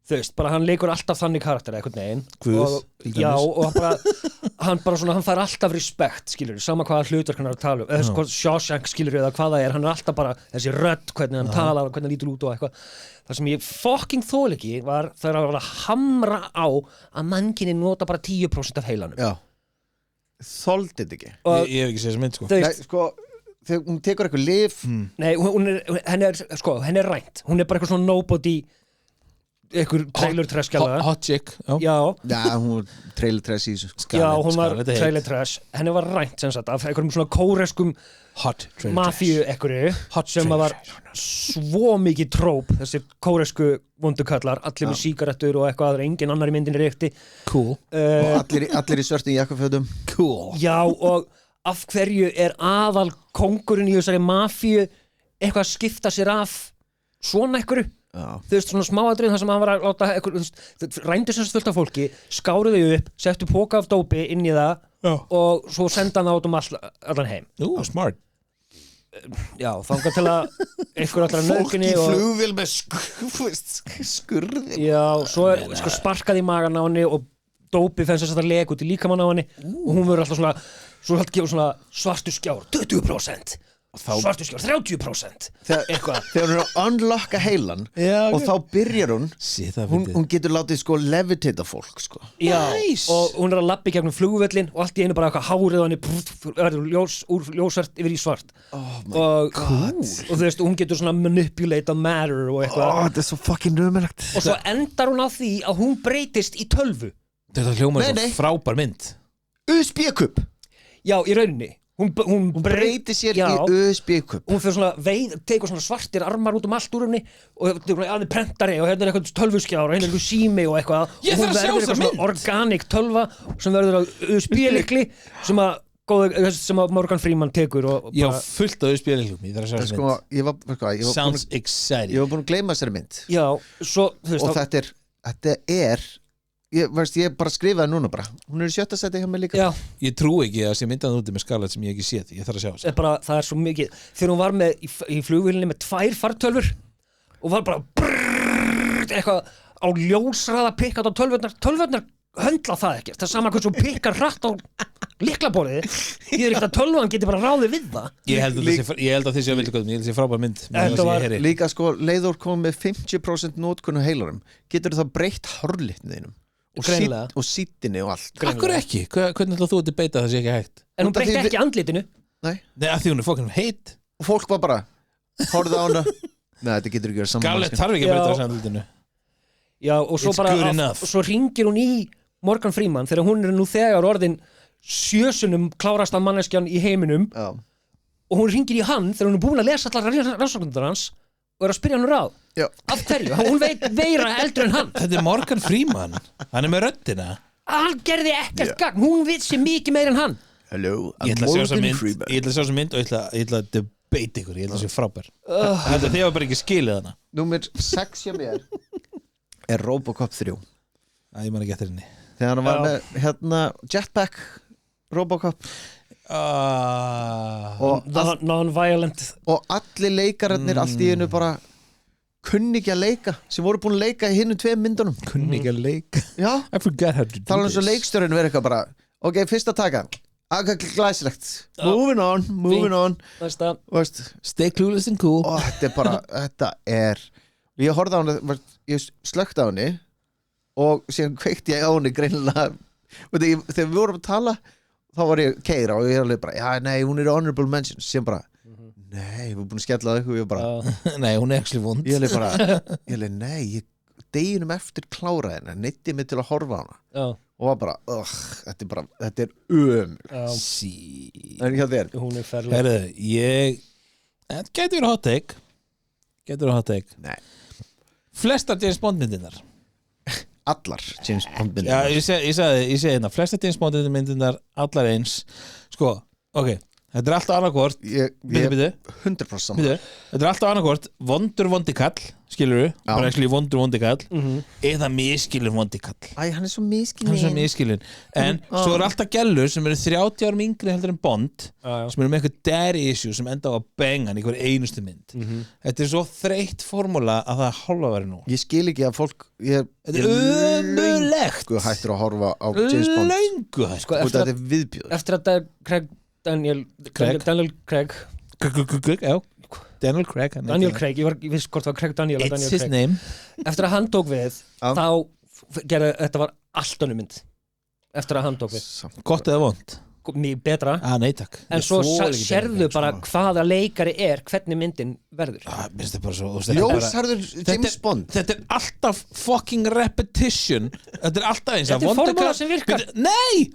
þú veist, bara hann leikur alltaf þannig karakter eitthvað neginn Guð, til já, dæmis. og hann bara svona, hann fær alltaf respekt, skilur sama hvaða hlutur hann er að tala um eða Shawshank, skilur eða hvað það er, hann er alltaf bara þessi rödd, hvernig hann talar, hvernig hann lítur út og eitthvað það sem ég fucking þól ekki var þegar hann var að hamra á að mannkinni nota bara 10% af heilanum Já Þoldi þetta ekki og Ég hef ekki séð þessa mynd, sko þú Nei, veist, sko Þegar hún tekur eitthvað lyf nei, henni er rænt hún er bara eitthvað svona nobody eitthvað trailer trash gæla Hot chick já, Já, hún trailer trash í þessu já, hún var Scarlett er trailer heit. trash henni var rænt sem sagt af einhverjum svona kóreskum Hot trailer mafíu einhverju Hot sem trailer var svo mikið tróp þessi kóresku vondukallar allir með sígarettur og eitthvað aðra engin annar í myndinni reykti Cool Og allir í svörtum jakkafötum Cool já og af hverju er aðal kóngurinn í þessari mafíu eitthvað að skipta sér af svona einhverju þú veist, svona smáatriðin þar sem hann var að láta rændu sem fullt af fólki, skáru þau upp settu póka af dópi inn í það og svo senda hann át allan heim smart já, þangað til að einhver allar nöðgunni fólk í flugvél með skurði já, svo sko sparkað í magan á henni og dópi fennst þess að það lega út í líkamann á henni og hún verður alltaf svona svo hægt gefur svona svartu skjár 20% svartu skjár 30% eitthvað þegar hún er að unlocka heilan og þá byrjar hún getur látið sko levitata fólk sko já, og hún er að labba í gegnum flugvöllin og allt í einu bara eitthvað hárið á henni verður úr ljósvart yfir í svart og þú veist, hún getur svona manipulate matter og eitthvað þetta er svo fucking nöðmælegt og svo endar hún á því að hún breytist í tölvu þetta hljómar svo frábær mynd USB-kupp já, í rauninni hún breytir sér í USB-kupp hún fyrir svona tegur svona svartir armar út allt úr henni og það er prentari og hérna er eitthvað tölvuskjár og hérna er eitthvað sími og eitthvað og hún verður eitthvað svona organic tölva sem verður að USB-likli sem að Morgan Freeman tekur og já, fullt af USB-liklum ég þarf að sjá mynd sounds exciting ég var búin að gleyma þessari mynd já, svo, og þetta er ég bara skrifaði núna bara hún er í 7. sæti hjá mig líka já. ég trú ekki að sé myndan úti með Scarlett sem ég ekki séð ég þarf að sjá það er svo mikið þegar hún var með í flugvélinni með 2 fartölvur og var bara eitthvað á ljósraða pikkat á tölvurnar höndla það ekki það er sama hversu pikkar hratt á lyklaborðið ég er ekkert að tölvan geti bara ráðið við það ég held að þessi að vilja ég held að þessi frábær mynd líka sko leiður kom með 50% nótkun á heilarum getur það breytt hárlitniðinum og sýttinni og allt akkur ekki, hvernig ætlaðu þú að beita það sé ekki hægt en hún breytti ekki andlitinu nei, að því hún er fokkin heit og fólk var bara, horfði á hana nei, þetta getur ekki verið saman Scarlett þarf ekki að breyta þessi andlitinu já, og svo bara svo ringir hún í Morgan Freeman þegar hún er nú þegar orðin 7 sinnum klárasta manneskjan í heiminum og hún ringir í hann þegar hún er búin að lesa allar rannsóknirnar hans og er að spyrja hann ráð af hverju, hún veit veira eldur en hann þetta er Morgan Freeman, hann er með röddina hann gerði ekkert gagn, hún vissi mikið meira en hann hello, ég ætla að sjá þessa mynd og ég ætla að debate ykkur, ég ætla að sjá frábær þetta þið var bara ekki skilið hana Númer 6 hjá mér er Robocop 3 ég man ekki eftir henni þegar hann var með hérna Jetpack Robocop og non-violent og allir leikararnir allt í einu bara kunni ekki að leika sem voru búin að leika í hinnum 2 myndunum kunni ekki að leika já, I forgot how to do það er eins og leikstjórinn verið eitthvað bara ok, fyrsta taka, glæsilegt moving on stay clueless and cool og þetta er bara, þetta er ég horfði á henni, ég slökti á henni og síðan kveikti ég á henni greinilega þegar við vorum að tala þá var ég keira og ég er alveg bara já, nei, hún er honorable mention sem bara, nei, við erum búin að skella það eitthvað og ég bara, nei, hún er actually vond ég er bara, nei deginum eftir klára henni, neytti mig til að horfa á hana og var bara, þetta er en hjá þér hún er ferleg herðu, þetta getur verið hot take nei, flestar James Bond myndirnar allar James Bond já, ég segi hérna, flestar James Bond myndirnar allar eins, sko, ok þetta er alltaf annarkvort ég 100% saman þetta er alltaf annarkvort vondikall skilurðu, bara ekki vondikall eða miskilur vondikall hann er svo miskilin en svo er alltaf gellur sem eru 30 árum yngri heldur en Bond sem eru með eitthvað daddy issue sem enda á að benga í hver einustu mynd þetta er svo þreytt formúla að það er hálfa verið nú ég skil ekki að fólk þetta er ömurlegt hættur að horfa á James Bond löngu sko, þetta er viðbjóður eftir að Daniel Craig Daniel Craig ég vissi hvort það var Craig Daniel it's his name eftir að hann tók við þá gerði þetta var allt önnur mynd eftir að hann tók við gott eða vond mjög betra nei takk en svo sérðu bara hvaða leikari hvernig myndin verður minnst það bara svo ljósharður James Bond þetta er alltaf fucking repetition þetta er alltaf eins þetta er formúla sem virkar nei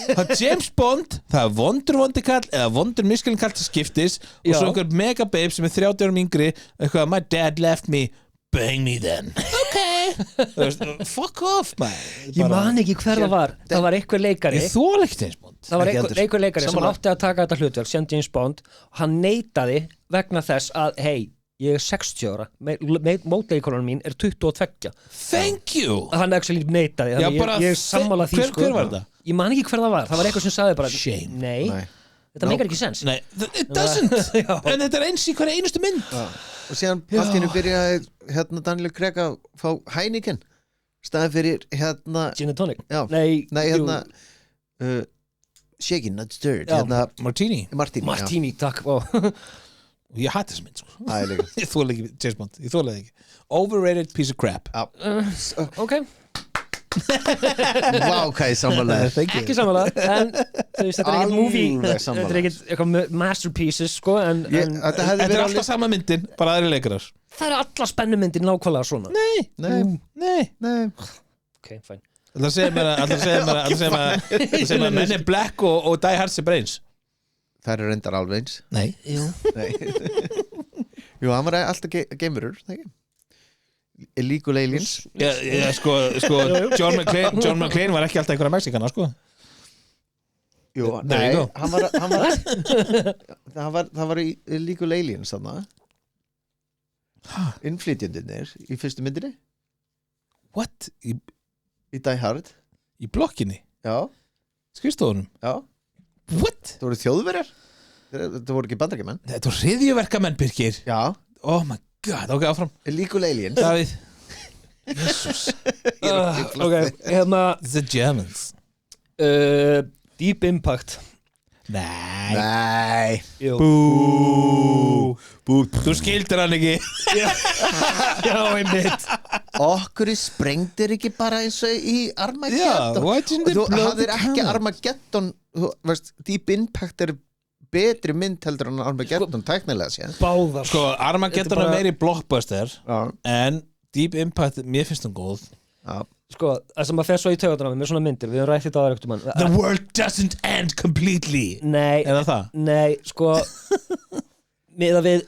það er James Bond það er vondikall eða vondur miskilinkall til skiptis og svo einhver megababe sem er 30 árum yngri eitthvað my dad left me bang me then fuck off man ég man ekki hver það var einhver leikari ég þól ekki James Bond það var einhver leikari sem átti að taka þetta hlutverk sem James Bond og hann neitaði vegna þess að hei, ég er 60 ára mótleikonun mín er 22 Thank you hann actually neitaði Já, þannig bara ég er sammála því sko. hver var þetta? Ég man ekki hver það var eitthvað sem sagði bara Shame. Nei, þetta meikar ekki sens Nei, it doesn't En þetta er eins í hverja einustu mynd Og síðan allt í einu byrjaði Daniel Craig að fá Heineken staðið fyrir Gin and tonic Já. Nei, Shaken, not stirred Já. Martini Martini takk Ég hatt þess mynd sko. Já, ég líka. Ég þóla ekki James Bond Ég þóla það ekki Overrated piece of crap Ok, Vá, hvað ég sammálaði ekki samanlega en þú veist, þetta er ekkert movie Alveg þetta sammála. er ekkert eitthvað masterpieces sko, en Þetta hefði Þetta er verið alltaf sama myndin Bara aðri leikarar það eru alla spennumyndir nákvæmlega svona Nei, Ok, fæn Það segir mér Men in Black og Die Hard sem Brains það eru reyndar alveg eins Nei Nei. Jú, hann var alltaf gamerur Illegal Aliens sko John McClane var ekki alltaf einhverja Mexikana sko Jú, There you go. það var Illegal Aliens þannig innflytjendurnir í fyrstu myndinni What? í Die Hard Í blokkinni? já, Skrifstofunum? já, What? það voru þjóðverjar það voru ekki bandarækjumenn Þetta var hryðjuverkamenn Birkir já, Oh my god, ok, áfram Illegal Aliens Davíð Jesus Ok, The Germans Deep Impact Nei nei Jú. Bú Þú skildir hann ekki Já, einmitt okkur sprengdir ekki bara eins og í Armageddon Já, why didn't they þú blow hafðir the ekki town? Armageddon þú veist, Deep Impact er betri mynd heldur en Armageddon tæknilega séð Báðar Sko, Armageddon Þetta er bara- er meiri blockbuster já, En Deep Impact, mér finnst hún góð já, Sko, það sem að fer svo í taugatunum með svona myndir Við höfum rætt þetta aðra ektum The world doesn't end completely Nei, Eða það? nei, sko Miða við,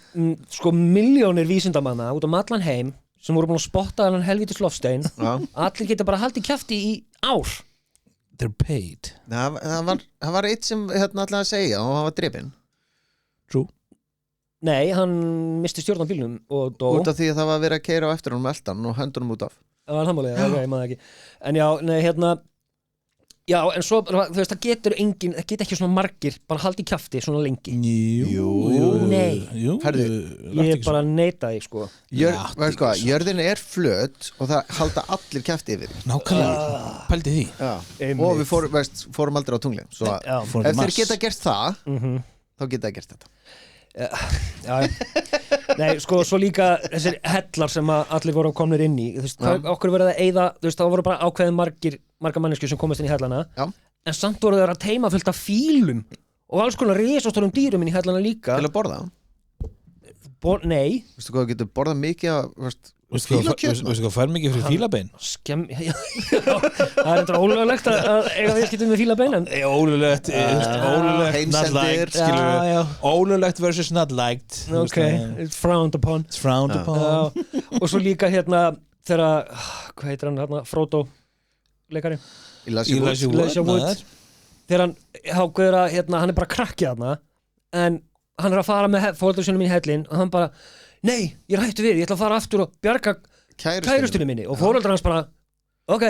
sko, miljónir vísindamanna út allan heim sem voru búin að spotta hann helvítis lofstein já. Allir geta bara haldið kjafti í ár They're paid það var eitt sem ætlaði að segja og hann var drepinn True Nei, hann misti stjórn á bílnum og dó út af því að það var verið að keyra á eftir honum eldan og höndunum út af Það var handmálið, ok, ég maður ekki En já, nei, já, en svo, þú veist, það getur engin það geta ekki svona margir, bara haldið kjafti svona lengi Nei. Herðu, Ég bara neita því, sko veist hvað, jörðin er flöt og það halda allir kjafti yfir því. Nákvæmlega, pældi því já. Einmitt. Og við fórum aldrei á tungli svo að Já, Fórum ef til þeir Mars. geta gert það þá geta þeir gert þetta já Nei, sko, svo líka þessir hellar sem að allir voru komnir inn í Þú veist, okkur verið að eyða Þú veist, það voru bara ákveðin margar manneskjur sem komast inn í hellana Já. En samt voru þeir að teima fullt af fílum og alls konar risastórum dýrum inn í hellana líka til að borða Nei, veistu hvað, þú getur borðað mikið af Veistu hvað fær mikið fyrir fílabein? já, það er eitthvað ólöglegt að eiga viðskiptum með fílabein en Ólulegt heimsendir. Not liked Já. Ólulegt versus not liked Ok, it's frowned upon It's frowned upon Já, og svo líka þegar hvað heitir hann, Frodo leikari, Elijah Wood þegar hann ákveður að hann er bara krakki en hann er að fara með fólkdur sinni mín í hellin og hann bara, nei, ég rættu við, ég ætla að fara aftur og bjarga kærustunni minni og fólkdur hans bara, ok,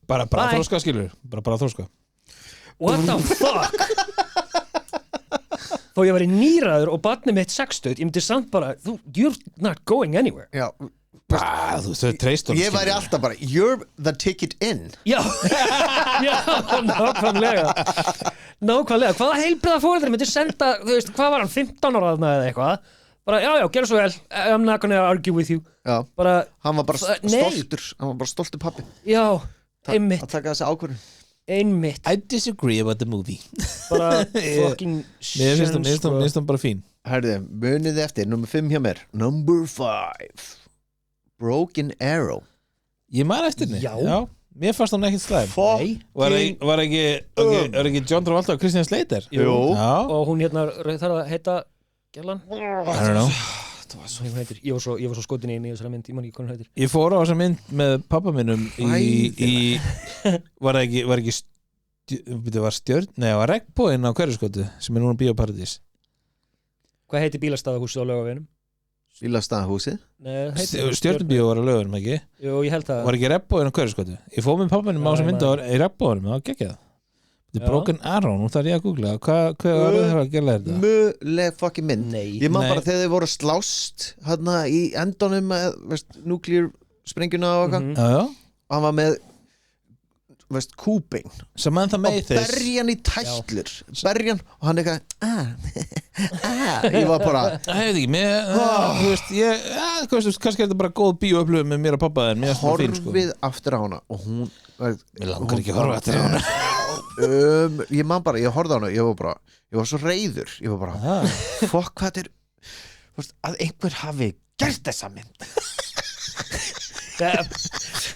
Bara Bye. þróska skilur Bara þróska what the fuck þó ég væri nýraður og barnið mitt 60, ég myndi samt bara you're not going anywhere já, Þú treyst ég væri alltaf bara you're the ticket in já, já, nákvæmlega hvaða heilbriða fóreldri myndi senda, þú veist, hvað var hann 15 ára þarna eða eitthvað bara, já, gerðu svo vel, I'm not gonna argue with you já, bara, hann var bara nei. stoltur pappi já, að einmitt taka þessi ákvörðun einmitt, I disagree about the movie bara fucking Mér finnst hann bara fín herðu, muniði eftir, nummer 5 hjá mér number 5 Broken Arrow Ég man eftir henni Já. Mér fannst hann ekkert slæm fucking Var ekki John Travolta og Christian Slater? Jú. Já, og hún þarf að heita Gerlan I don't know ég var svo skotin inn í þessari mynd, ég man ekki hvað hún heitir Ég fór á þessa mynd með pappa minnum í var ekki var regnbóinn á Hverfiskoti sem er núna Bíóparadís hvað heitir bílastæðahúsið á Laugaveginum? Bílastæðahúsið Stjörnubíó var á Laugaveginum, ekki? Jú, ég held að Var ekki rebbóðurinn á Hverfisgötu? Ég fóð með pappanum á sem mynda í rebbóðurum, það var geggjað. Þetta er Broken Arrow, nú þarf ég að googla hvað var það að gera þetta? Möguleg fucking mynd Nei. Ég man Nei. bara þegar þau voru að slást hérna í endunum núklíur sprengjuna og eitthvað Já, hann var með kúbein sem mann það og með þess berjan í tætlur berjan og hann eitthvað ég var bara Það hefði ekki, þú veist, kannski er þetta bara góð bíóupplöfum með mér og pappa en mér er svona fín, sko. horfið aftur á hana og hún Mér langar ekki að horfa eftir hana. ég man bara, ég horfði á hana ég var svo reiður ég var bara, fokk hvað þetta er þú veist, að einhver hafi gert þessa mynd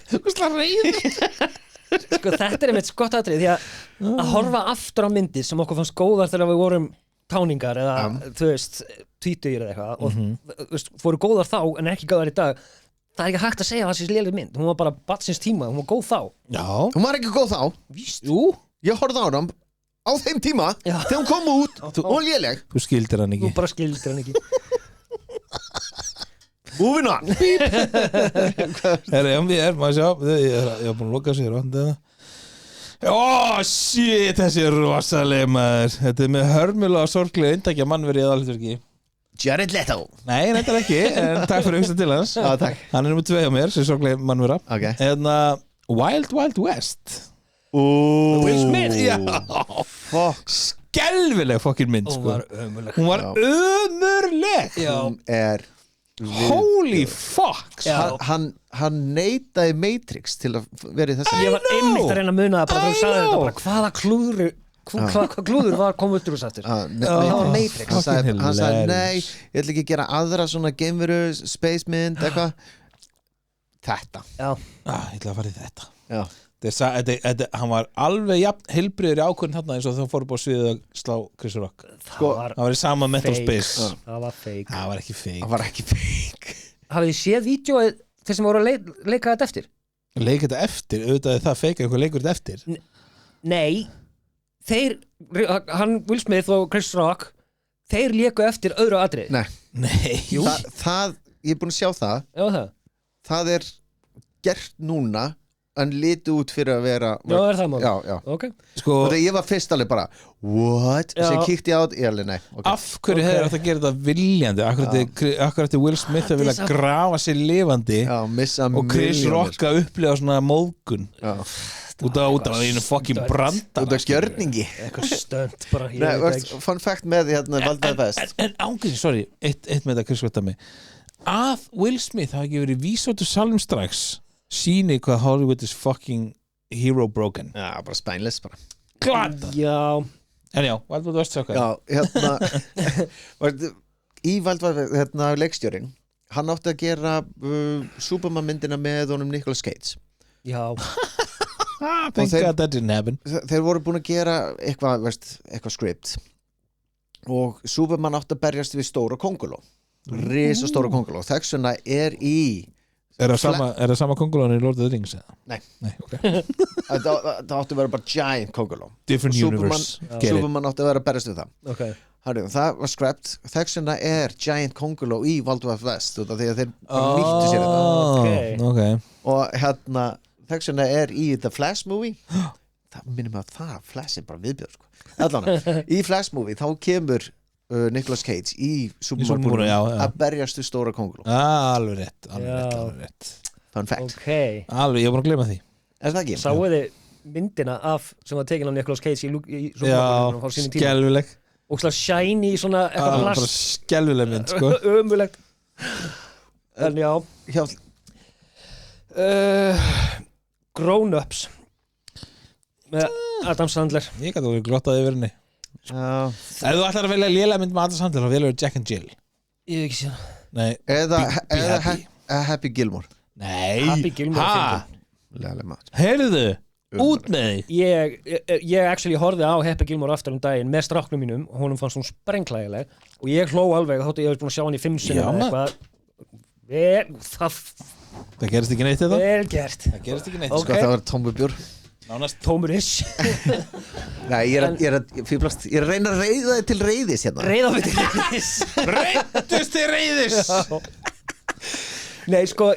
Þú veist það reiður Sko þetta er einmitt skott atrið því að horfa aftur á myndir sem okkur fannst góðar þegar við vorum táningar eða þú veist, tvítugir eða eitthvað og þú veist, fóru góðar þá en ekki góðar í dag það er ekki hægt að segja að það sé léleg mynd hún var bara batsins tíma, hún var góð þá Já, hún var ekki góð þá, Víst. jú, ég horfði á hana á þeim tíma Já. þegar hún kom út og hún léleg þú skildir hann Þú ekki. bara skildir hann ekki moving on Herra, við erum að sjá, ég var búin að loka sér vatnið það. Shit, þessi er rosaleg maður. Þetta er með hörmulega og sorglega inntækja mannverið aðalhlutverki. Jared Leto Nei, þetta er ekki, en takk fyrir auðvitað til hans. Já, takk. Hann er nummer 2 á mér, sem sorglega mannvera. Ok. Wild Wild West. Will Smith Já, Fuck. skelfileg fokkin mynd, Hún sko. var ömuleg Hún var ömurleg. Já, Hún er Holy fuck. Já. hann neitaði Matrix til að vera í þessu Ég var einmitt að reyna að muna það bara þegar þú sagði þetta bara hvaða klúður hvað klúður var komið út úr þess aftur það var Matrix. hann sagði Fucking nei, ég ætla ekki að gera aðra svona geimveru, space mynd eitthvað þetta Já, Ég ætla að fara í þetta. já. Hann var alveg jafn heilbriður í ákvörðin þarna eins og þá fóru búið að sviða slá Chris Rock. það var Það var í sama mental fake. space. Það var fake Það var ekki fake. það var ekki fake Hafið þið séð vídeoið þeir sem voru að leika þetta eftir? Leik þetta eftir, auðvitað er það fake eitthvað leikur þetta eftir. Nei, hann Will Smith og Chris Rock þeir léku eftir öðru atrið nei, Nei. Jú. það, ég er búin að sjá það það er gert núna en liti út fyrir að vera Já, er það mál? já. Ok Sko, og þegar ég var fyrst alveg bara what, Já. sem kíkti á ég alveg nei okay. af hverju hefur þetta að gera þetta viljandi? Akkur ætti Will Smith að vilja grafa sér lifandi já, missa og Chris milljónir, Rock að upplifa svona móðgun já. út á einu fucking stönd. brandara. út af gjörningi Eitthvað stönd bara ég Nei, veit veist, ekki. fun fact með hérna Valdaði Best En ángríns, sorry, eitt með þetta Chris Rock dæmi. Að Will Smith hafi ekki verið vísóttu salum strax síni hvað Hollywood is fucking hero broken. já, bara spænless bara Glata. Já, En já, Wild Wild West sjákvæði. já, hérna í Valdaði hérna leikstjórin hann átti að gera Superman myndina með honum Nicolas Cage já Thank þeir- God that didn't happen. þeir voru búin að gera eitthvað script og Superman átti að berjast við stóra konguló risa stóra konguló þess vegna er í Er það sama kongulónu í Lord of the Rings? Eða? Nei. Okay. það átti að vera bara giant konguló Different Superman, universe. Get it. Superman átti að vera að berjast við það Ok Harri, það var scrapped þess vegna er giant konguló í Wild Wild West út af því að þeir bara nýttu sér þetta Ok. og hérna þess vegna er í The Flash movie það minnum að það Flash er bara viðbjörn sko. allan í Flash movie þá kemur Nicolas Cage í Superman Superman, já. að berjast við stóra konguló Alveg rétt, Já. alveg rétt. fun fact, Ok Alveg, ég var búin að gleyma því. er það ekki? Sáu þið myndina af sem var tekin af Nicolas Cage í Já, Superman á sínum tíma skelvileg. og slag shiny í svona eitthvað Bara plast skelvileg mynd, sko. ömulegt en já Hjá, Grown Ups með Adam Sandler Ég gæti að vera glottað yfir henni. já, Ef þú ætlar að velja lélega mynd með Adam Sandler, þá velur Jack and Jill. ég hef ekki séð Nei. eða Happy. Happy Gilmore Nei. Happy Gilmore Ha? Legaleg maður. Heyrðu, út með því. ég actually horfði á Happy Gilmore aftur daginn með stráknum mínum og honum fannst hún sprengklægileg og ég hló alveg þótt ég hef búin að sjá hann í 5 sinni Já, maður. það Það gerist ekki neitt þetta? vel gert Það gerist ekki neitt. Ok. sko það var Tommy Bjór Nánast tómurish Nei, ég er að reyna að reiða þig til reiðis hérna Reiða mig til reiðis Reiddust þið reiðis Nei, sko,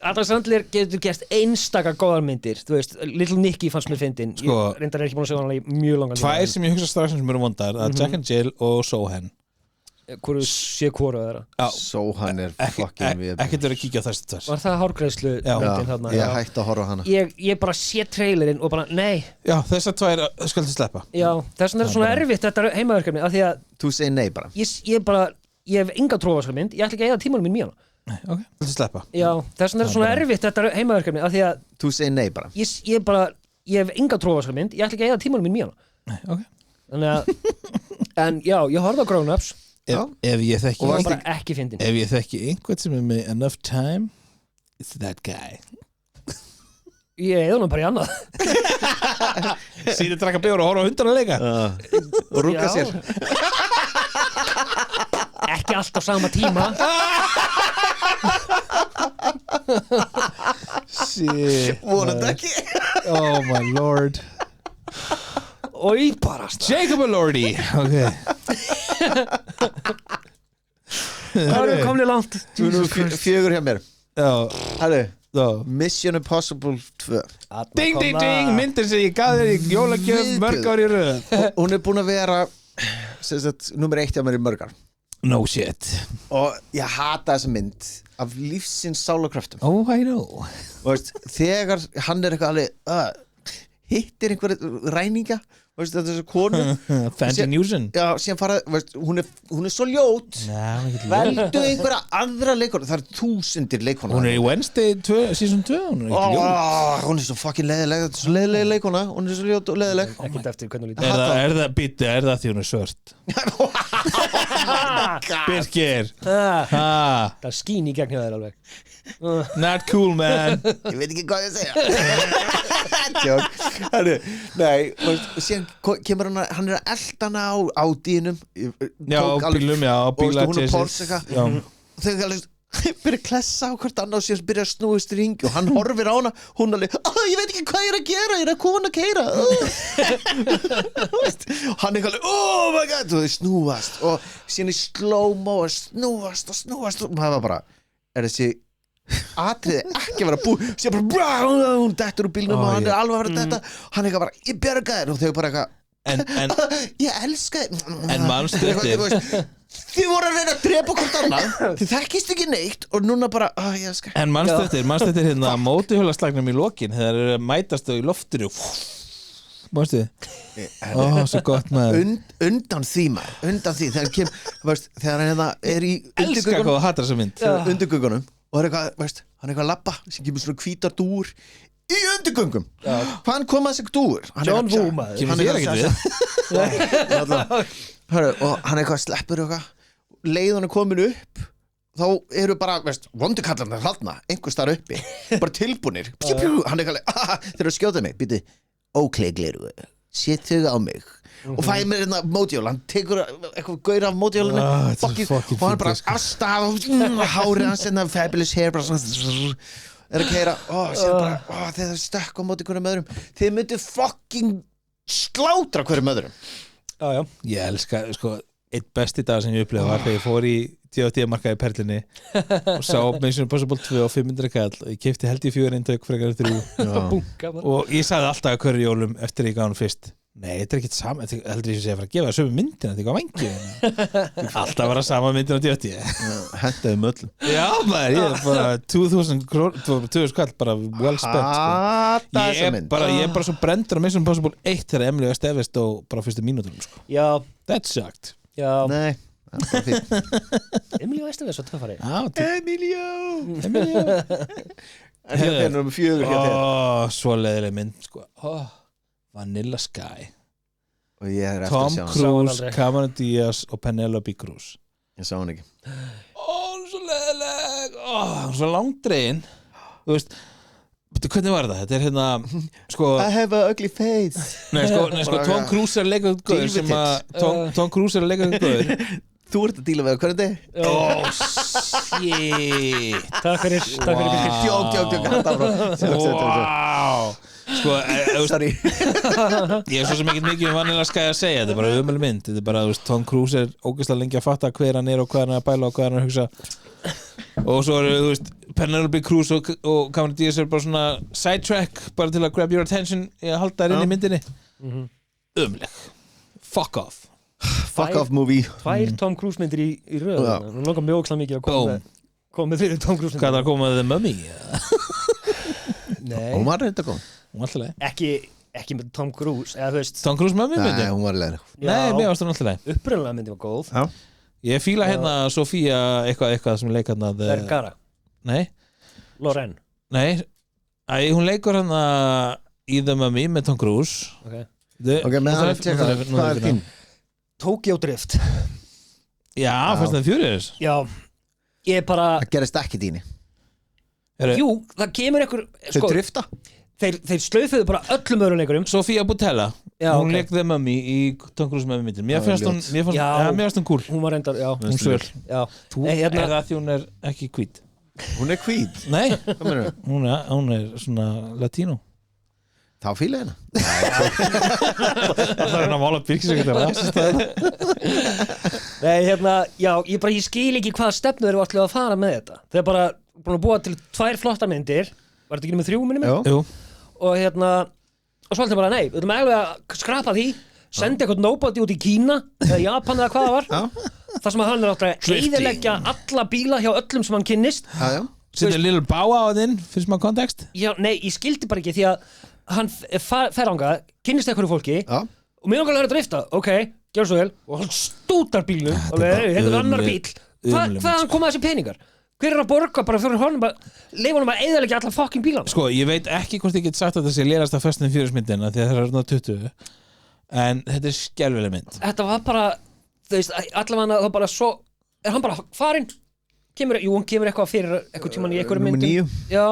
Adam Sandler getur gert einstaka góðar myndir Þú veist, Little Nicky fannst mér fyndin Sko, Ég reyndar ekki búin að segja hana í mjög langan Tvær sem ég hugsa strax sem eru vondar Jack and Jill og Sohan Hvoru sé hvoru þeirra Svo hann er fucking við Ekkert verið að kíkja á þessi tvær Var það hárgreiðslu myndin þarna? Ég hætti að horfa á hana Ég bara sé trailerinn og bara, nei Já, þessar tvær skaldu sleppa Já, þess vegna er svona erfitt þetta heimaverkefni af því að Þú segir nei bara ég hef enga trófaskar ég ætla ekki að eyða tímanum minn mjög Nei, ok, skaldu sleppa Já, þess vegna er svona erfitt þetta heimaverkefni af því að Þú segir nei bara ég hef enga trófaskar ég ætla ekki að eyða tímanum minn mjög Nei, ok Þannig að En já, ég horfði á Grown Ups Ef ég þekki og var bara ekki fyndin Ef ég þekki einhvern sem er með enough time it's that guy Ég eyða honum bara í annað Sýnir drakka bjór og horfa á hundana leika Og rúka Já. sér Ekki alltaf sama tíma Shit Vonandi ekki Oh my lord Og í bara Jacob Elordi Ok Það erum komnið langt Þú erum fjögur hjá mér Já, Herru, já Mission Impossible 2 Ding, ding, ding, myndir sem ég gaf þér í jólagjöf mörg ár í röð Hún er búin að vera sem sagt, nummer 1 hjá mér í mörg ár No shit Og ég hata þessa mynd af lífsins sálakröftum Oh, I know veist, Þegar hann er eitthvað alveg hittir einhver ræninga veist, þetta er þessu konu Fancy Newson Já, síðan fara, veist, hún er svo ljót Veldu einhverja aðra leikona Það eru 1000 leikona Hún er í Wednesday season 2 Hún er ekki ljót Hún er svo fucking leiðileg Þetta er svo leiðileg leikona Hún er svo ljót og leiðileg Ekkert eftir hvernig hún lítur Er það því hún er svört Birkir Það skín í gegn hjá þér alveg Not cool man Ég veit ekki hvað ég segja Tjók Nei, veist, síðan kemur hann er að elda hana á dýnum Já, bílum, já, bíla hún er Porsche eitthvað og þau alveg byrja að klessa á hvort annað og síðan byrja að snúast í ringi og hann horfir á hana hún alveg, ég veit ekki hvað ég er að gera ég er að koma að keira hann er alveg, oh my god og þau snúast og síðan í slow-mo og snúast og maður var bara, er þessi atriði ekki að vera búið síðan bara, hún dettur úr bílnum og hann er alveg að vera þetta hann er eitthvað bara, ég bjarga þér og þau bara eitthvað ég elska þér En manstu eftir þið voru að reyna að drepa hvort annað þið þekkist ekki neitt og núna bara ég elska En manstu eftir hérna mótuhjólaslagnum í lokin þegar þeir eru að mætast þau í loftinu Manstu svo gott maður undan því þegar hann hérna er í Elskar hvað þú hatar þessa mynd undirgöngunum og hann er eitthvað að labba sem kemur svona hvítar dúr í undirgöngum hvaðan kom að þessi dúr? John Woo maður Kemur þér ekkert við og hann er eitthvað sleppur og eitthvað leið hann er komin upp þá eru bara, vondukallarnar haldna einhver starf uppi, bara tilbúnir hann er eitthvað, þeir eru að skjóta mig býti, ókleigleiru set þau á mig og fæði mér hérna mótjól hann tekur eitthvað gaur af mótjólinu og hann bara afstaf og hárið hans hérna fabulous hair bara svona er að keira þegar það stökk á móti hverjum öðrum þið myndu fucking slátra hverjum öðrum Já. Ég elska, einn besti dag sem ég upplifði var þegar ég fór í D.O.D. markaði Perlinni og sá Mission Impossible 2 á 500 kall og ég keypti held í 4 eintök frekar 3 og ég sagði alltaf að hverju jólum eftir ég gaf hann fyrst Nei, þetta er ekkert sama, heldur ég að fara að gefa það sömu myndina, þetta er hvað vangið alltaf var að sama myndina á D.O.D. hendaði möllum Já, maður, ég er bara 2000 kall bara well spent Ég er bara svo brendur á Mission Impossible 1 þegar Emilio Estevez og bara fyrstu mínútum Já That sucked Nei, það er fínt Emilio Estevez svo töffari Emilio En hérna er nummer 4 Svo leiðileg mynd Vanilla Sky og ég er eftir Tom að sjá hann Cruise, Cameron Diaz og Penelope Cruz Ég sá hann ekki hún er svo leiðileg hún er svo langdregin þú veist, hvernig var það? Þetta er hérna I have a ugly face Nei, Tom Cruise er að leika út gaur sem að Tom Cruise er að leika út gaur Þú ert að díla við það, hvað er þetta? Shit Takk fyrir Djók Wow sko, Sorry. ég er svo sem ekkert mikið Vanilla Sky að segja, þetta er bara umölu mynd, þetta er bara, þú veist, Tom Cruise er ógeðslega lengi að fatta hver hann er og hvað hann er að bæla og hvað hann er að hugsa og svo eru, þú veist, Penelope Cruz og Cameron Diaz er bara svona sidetrack, bara til að grab your attention í að halda þær inn í myndinni umleg, fuck off movie. 2 Tom Cruise myndir í röð Já. Nú langar mjög ókslega mikið að koma með fyrir Tom Cruise hvað er að koma með The Mummy? Nei, Hún var reynda góð. Hún var alltaf leið ekki með Tom Cruise eða þú veist, Tom Cruise Mummy Nei, myndi? hún var leið. Nei, mér varst hún alltaf leið upprunalega myndi var góð Já. Ég fíla hérna Sofía eitthvað sem leik hérna Vergara, Nei, Loren hún leikur hérna í The Mummy með Tom Cruise okay. Ok, með hann að tjekka hvað er þín? Tokyo Drift Já, Fast and Furious Já, ég er bara Það gerist ekki þínu. Jú, það kemur einhver Þau drifta? Þeir slaufuðu bara öllum öðrum leikurum Sofía Boutella, Já, hún ok. leik The Mummy í Tom Cruise Mummy myndin Mér Það er fannst hún cool Hún var reyndar, já Hún svöl Já, Þú Nei, hérna- er það því hún er ekki hvít Hún er hvít. Nei, Hvað meinarðu? hún er svona latínó Þá fíla hérna. Það er hann að mála byrkisökundar Nei, já, ég skil ekki hvaða stefnu þeir eru allir að fara með þetta Þeir bara búin að búa til 2 flottar myndir Var þetta ekki með 3 minnum? Já. Jú, Og og svo alltaf bara, nei, við ætlum eiginlega að skrapa því Sendi eitthvað nobody út í Kína eða Japan eða hvað það var Það sem að hann er alltaf að eyðileggja alla bíla hjá öllum sem hann kynnist Já, já. setja Little Bow á þinn fyrir smá kontekst Já, nei, ég skildi bara ekki því að hann fer ánga, kynnist eitthvað fólki Já. og mér langar að læra að drifta, ok, gjör svo vel og hann stútar bílnum og þetta er annar bíl Hvaðan koma þessi peningar? Hver er að borga bara fyrir honum leifa honum að eyðileggja alla fucking bílana? Sko, ég veit ekki hvort ég get sagt að þessi lélasta Fast and Furious myndina því að það er svona 20 en þetta er skelvileg mynd Þetta var bara, þú veist, allavega það bara svo, er hann bara farinn hann kemur eitthvað fyrir eitthvað tímann í einhverjum Númer myndum 9. Já,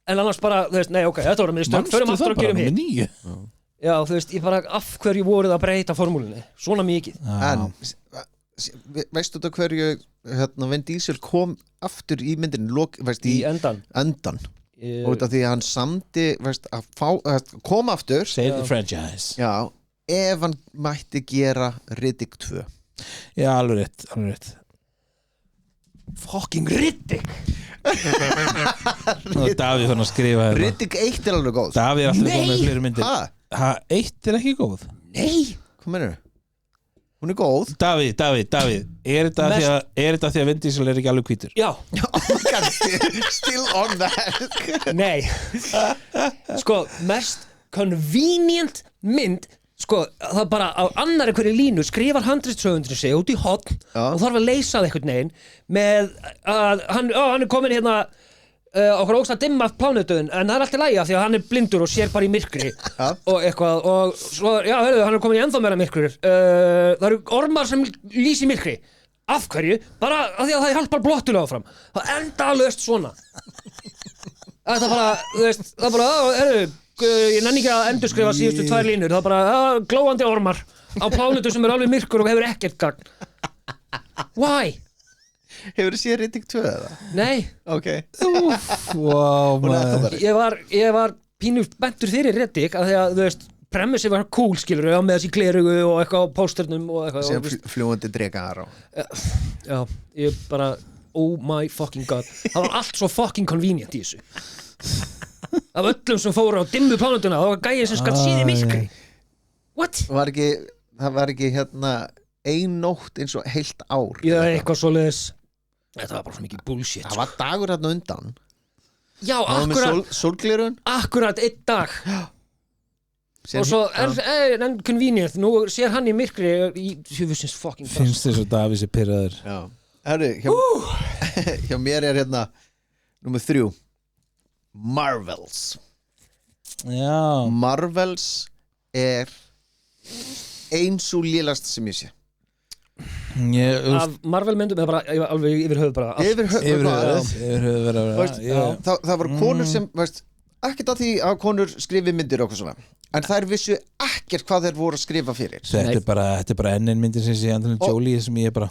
en annars bara, þú veist, nei, ok, þetta voru mistök förum Manstu aftur það og gerum bara hitt með 9? Já, þú veist, ég bara, af hverju voruð að breyta formúlunni svona mikið En veistu þetta hverju Vin Diesel kom aftur í myndin í endan endan og þetta því að hann samdi að koma aftur Save the franchise já, ef hann mætti gera Riddick 2 Já, alveg rétt fucking Riddick Nú er Davíð fann að skrifa hérna Riddick 1 er alveg góð Davíð er alltaf Nei. góð með fleiri myndir ha, 1 er ekki góð Nei, hvað mennur hún er góð Davíð er þetta því að Vin Diesel er ekki alveg hvítur? já, oh my god, still on that nei Sko, mest convenient mynd Sko, það bara á annari hverju línu skrifar handritshöfundur sig út í hotn og þarf að leysa það einhvern veginn með að hann er komin hérna okkur ógst að dimma plánutöðun en það er alltaf lægja því að hann er blindur og sér bara í myrkri og eitthvað og svo, já, hörðu, hann er komin í ennþá meira myrkur það eru ormar sem lýsi myrkri af hverju? Bara af því að það hjálpar blottulega áfram það endalaust svona þetta bara, þú veist, það bara, hörðu ég nenni ekki að endurskrifa síðustu 2 línur það er bara glóandi ormar á plánutu sem er alveg myrkur og hefur ekkert gagn why? hefur þú séð Riddick 2 eða? Nei, ok Wow, hún er ennþá maður verri. ég var pínu bentur fyrir Riddick að því að, þú veist, premissi var cool skilur við, með þessi glerugu og eitthvað á pósternum og eitthvað sem og, fljúandi dregar á já, ég bara, oh my fucking god það var allt svo fucking convenient í þessu af öllum sem fóru á dimmu plánutuna það var gæið sem skatt síði myrkri what? það var ekki ein nótt eins og heilt ár Já, eitthvað svoleiðis þetta var bara svo mikið bullshit það var dagur hérna undan já, það var með akkurat, sólglirun akkurat einn dag og svo en convenient nú sér hann í myrkri í hufusins fucking Finnst þess að Davíð sé pirraður já, herru, hjá mér er nummer 3 Marvels Já Marvels er eins og lélast sem ég sé af Marvel myndum eða bara alveg yfir höfuð bara allt. yfir höfuð Yfir það voru konur sem ekkert að því að konur skrifi myndir og okkur svona en þær vissu ekkert hvað þeir voru að skrifa fyrir Þetta er bara ennin myndir sem sé Angelina Jolie sem ég er bara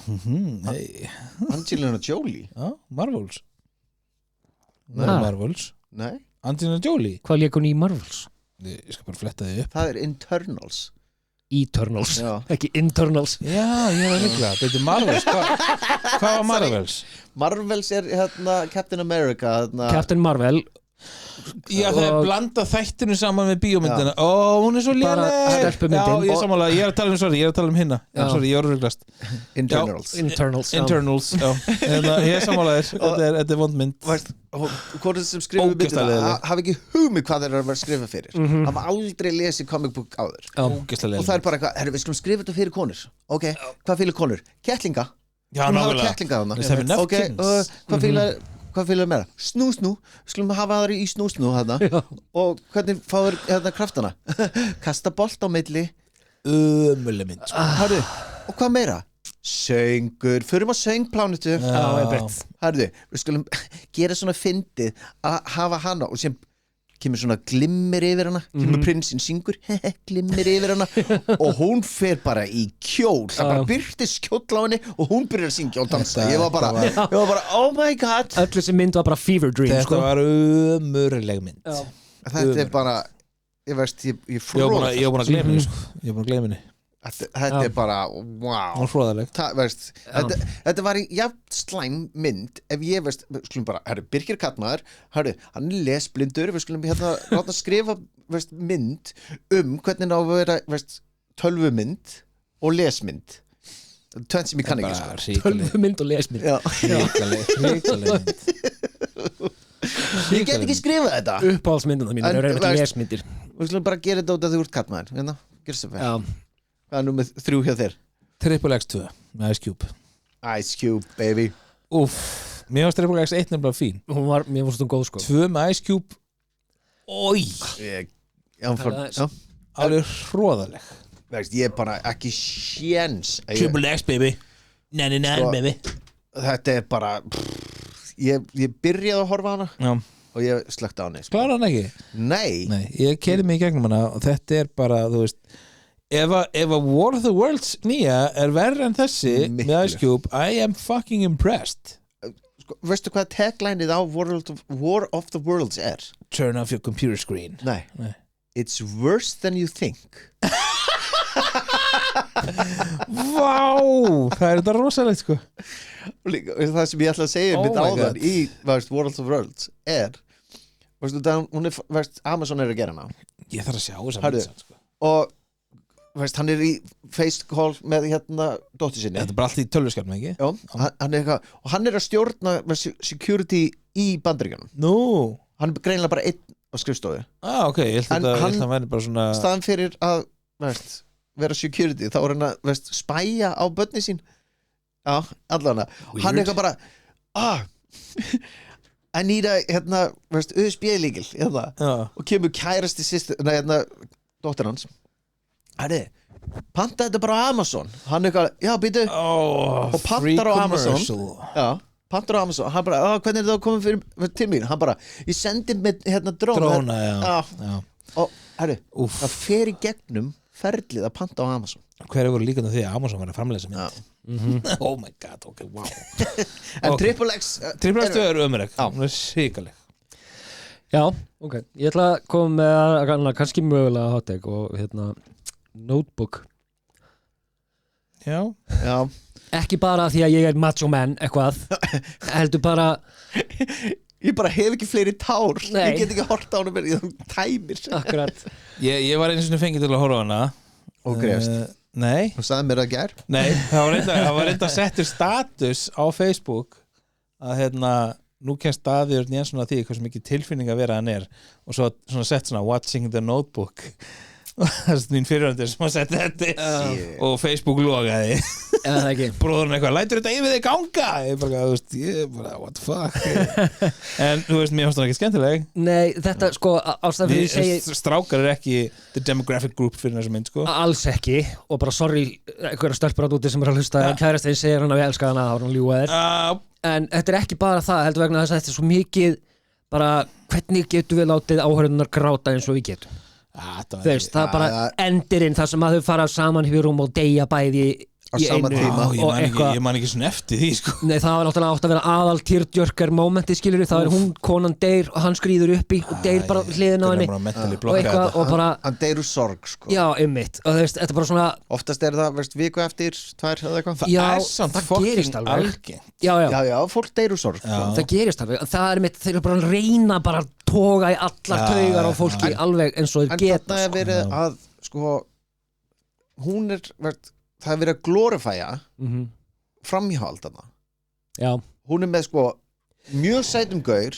hey. Angelina Jolie? Já, Marvels Ha? Marvels Nei Angelina Jolie Hvað lék hún í Marvels? Ég skal bara fletta því upp. Það Internals. Eternals, Já. ekki Internals. Já, ég var líklega. Þetta Marvels. Hvað var Marvels? Marvels Captain America Captain Marvel. Já, það Og- blanda þættinu saman með bíómyndina. Ó, hún svo Bara léleg. stelpumyndin. Já, ég sammála. Ég er að tala um hinna. Já, Já. sorry, ég var ruglast. Internals. Internals. já. Internals, já. Ég er sammála þér. Þetta vond mynd. Hvort sem skrifa Ógeðslega leiðileg. hafa ekki hugmynd hvað þeir eru að vera að skrifa fyrir hafa aldrei lesið comic book áður Já. Ógeðslega og það er bara eitthvað, herru, við skulum skrifa þetta fyrir konur ok, hvað fílar konur? Kettlinga Já, Skulum hafa nákvæmlega. kettlinga þarna Let's have enough ok, kittens. hvað fílar meira? Snú, skulum hafa það í snú þarna og hvernig fáður kraftana? Kasta bolt á milli Ömuleg mynd sko. Herru, og hvað meira? Söngur, förum á söngplánutu Já, einmitt. Herðu, við skulum gera svona fyndið að hafa hana og sem kemur svona glimmir yfir hana kemur prinsinn syngur, glimmir yfir hana og hún fer bara í kjól það bara byrtist kjóll á henni og hún byrjar að syngja og dansa ég var bara, oh my god Öll þessi mynd var bara fever dream, Þetta sko. var ömuleg mynd Já. þetta bara, ég veist, ég Ég var fróða búin að gleyma henni sko. Ég var búin að gleyma henni þetta er bara, wow Hún var fróðaleg þetta var í jafn slæm mynd ef ég veist, við skulum bara, herru, Birkir Kallmaður hann er lesblindur, við skulum láta skrifa veist, mynd hvernig á að vera veist, tölvumynd og lesmynd tvennt sem ég kann ekki sko. Tölvumynd og lesmynd. Já. Ríkaleg mynd Ég get ekki skrifað þetta Uppáhaldsmyndina mín, En, það eru ekki veist- lesmyndir. Við skulum bara gera þetta út að þú ert Kallmaður hérna, gerðu svo vel Já. Hvað er númer 3 hjá þér? Triple X2 með Ice Cube Ice Cube, baby Úff, mér varst Triple X 1 nefnilega fín Mér fannst hún góð, sko. 2 með Ice Cube Ói, Já, alveg hróðaleg veist, ég er bara ekki séns að ég- Triple X baby Sko- baby Þetta er bara ég byrjaði að horfa á hana Já, og ég slökti á henni sko. klára hann ekki? Nei, Nei, ég keiri mig í gegnum hana og þetta er bara, þú veist ef að War of the Worlds nýja er verri en þessi Miklu. með Ice Cube, I am fucking impressed sko, veistu hvað taglineið á War of the Worlds er? Turn off your computer screen Nei, Nei. It's worse than you think Vá, það er þetta rosalegt sko Og líka, það sem ég ætla að segja Oh mitt my áðan God. í War of the Worlds er veistu, hún er, Amazon er að gera hana Ég þarf að sjá þess Herðu. að sko. og veist, hann er í face call með dóttur sinni Þetta er bara allt í tölvuskapnum, ekki? Já, hann er eitthvað og hann er að stjórna security í Bandaríkjunum Nú, hann er greinilega bara einn á skrifstofu ok, ég held En að hann- það væri bara svona staðan fyrir að veist, vera security þá er hann að veist, spæja á börni sín já, allana hann er eitthvað bara I need a USB-líkil Já, og kemur kærasti sýstir dóttir hans herri, panta þetta bara á Amazon hann er eitthvað, já býtu oh, Og pantar á Amazon. já, pantar á Amazon hann bara, hvernig er þetta að koma fyrir til mín hann bara, ég sendi með Dróna, já, Já. já. og herri, Úff. það fer í gegnum ferlið að panta á Amazon Hver voru líka því að Amazon var að framlega þessa mynd Já. Oh my god, ok, wow en Ok. Triple X Triple X er ömurleg, Já. hún er síkaleg Já, ok. Ég ætla að koma með kannski mögulega hottek og Notebook. Já, já, Ekki bara því að ég er macho man eitthvað, heldur bara ég bara hef ekki fleiri tár Nei. ég get ekki hort á hana mér, ég tæmir akkurat. ég var einu sinni fengið til að horfa á hana og grefst, Nei, þú sagði mér að ger nei, það var reynda að setja status á Facebook að nú kemst staður Jensson að því hvað mikið tilfinning að vera hann er og svo svona sett svona watching the notebook og það er mín fyrirhundir sem að setja þetta og Facebook logaði Eða það ekki. bróðurinn eitthvað, lætur þetta yfir þig ganga ég bara, þú veist, what the fuck en þú veist, mér fannst það ekki skemmtileg Nei, þetta sko ástæðan fyrir ég segi strákar er ekki the demographic group fyrir þessu mynd sko alls ekki og bara sorry einhverja stelpur átt úti sem er að hlusta en kærastinn segir hann að við elska hana þá er hann ljúga þér en þetta er ekki bara það heldur vegna þess að þetta er svo mikið bara hvernig getum við látið áhörðunar gráta eins og við getum þú veist, það er bara endirinn þar sem að þau fara saman í rúm og deyja bæði á í sama einu tíma. og ég man ekki svona eftir því sko. Nei, það var náttúrulega átt að vera aðal tearjerker momenti, skilur það er hún, konan deyr og hann skrýður uppi og deyr bara hliðin á henni og eitthvað og bara Hann deyr úr sorg sko. já, einmitt, og þú veist, þetta er bara svona Oftast er það, veist, viku eftir, 2 eða eitthvað Það já, er samt það gerist fucking alveg algengt. já, Já, fólk deyr úr sorg sko. það gerist alveg, það er mitt þeir eru bara að reyna bara að toga í allar taugar á fólki alveg eins og En þeir geta þarna er verið að sko, hún er veist, það er verið að glorifæja framhjáhald þarna já, Hún er með sko mjög sætum gaur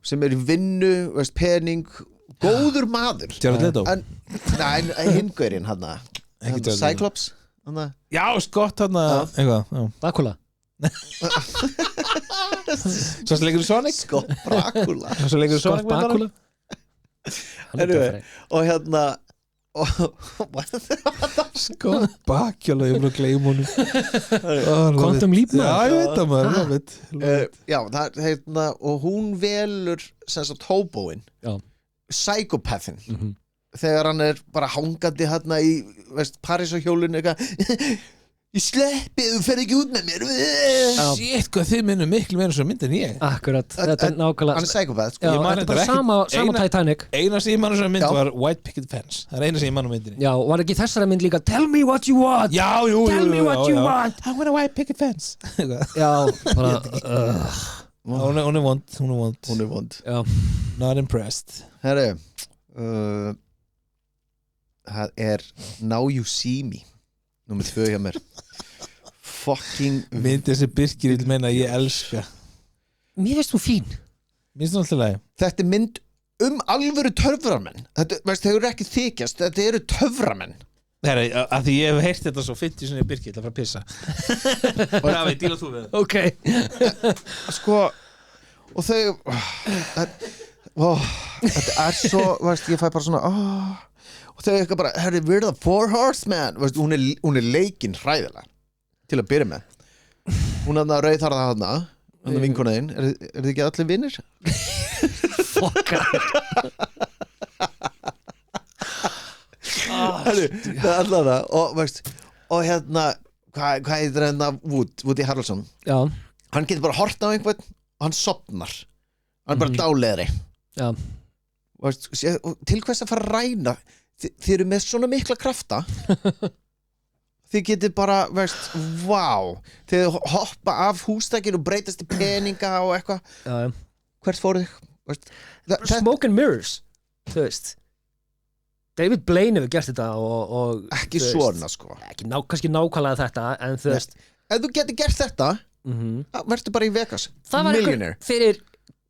sem er í vinnu, veist, pening góður maður Jared Leto En hinn-gaurinn hann Ekki Jared Leto. Cyclops hana. Já, skott hann eitthvað já. Bakula Svo leikur í Sonic Scott Bakula Svo leikur í Scott Sonic með Bakula og hérna Scott Bakula ég er bara að gleyma honum Quantum Leap Já, ég veit það maður love it. Já, það hérna og hún velur sem sagt hoboinn já, psychopathin þegar hann er bara hangandi hérna í veist, París á hjólinu eitthvað ég sleppi, þú fer ekki út með mér Shit, hvað þið minnum miklu meira svo mynd en ég akkurat, þetta er nákvæmlega hann er psychopath sko. já, Ég man þetta er bara reyndar ekki- sama eina- Titanic Eina sem ég mann svo mynd Já. var White Picket Fence Það er eina sem ég mann á myndinni já, var ekki þessara mynd líka Tell me what you want Já, jú, Tell me what you want I want a White Picket Fence já, bara Hún er vond hún er vond já, Not impressed herru það er Now You See Me nummer 2 hjá mér fucking Myndi þessi Birkir vil meina að ég elska mér veist þú fín Minnst það alltaf lagi þetta er mynd alvöru töframenn þetta, veist, þau eru ekki þykjast þetta eru töframenn Herra, að því ég hef heyrt þetta svo 50 sinni Birkir til að fara að pissa Það veit, díla þú við ok, sko og þau þetta er svo veist, ég fæ bara svona og þau eitthvað bara, herri, we're the 4 horsemen veist, hún er leikinn hræðilega til að byrja með hún er að rauðharða hana vinkonaðinn, er þið ekki allir vinnir? fokka það er alltaf það og, veist, og hérna hvað heitir hérna Woody Harrelson já, hann getur bara hort á einhvern og hann sopnar hann er bara dáleiðri já, veist, og til hvers að fara að ræna þið eru með svona mikla krafta þið getið bara veist, vá þið hoppa af hústækinu og breytast í peninga og eitthvað já. hvert fóruð þið veist, Smoke and Mirrors þú veist David Blaine hefur gert þetta og ekki þú veist, svona sko ekki kannski nákvæmlega þetta en þú veist ef þú getur gert þetta verður bara í Vegas það var millionaire eitthvað fyrir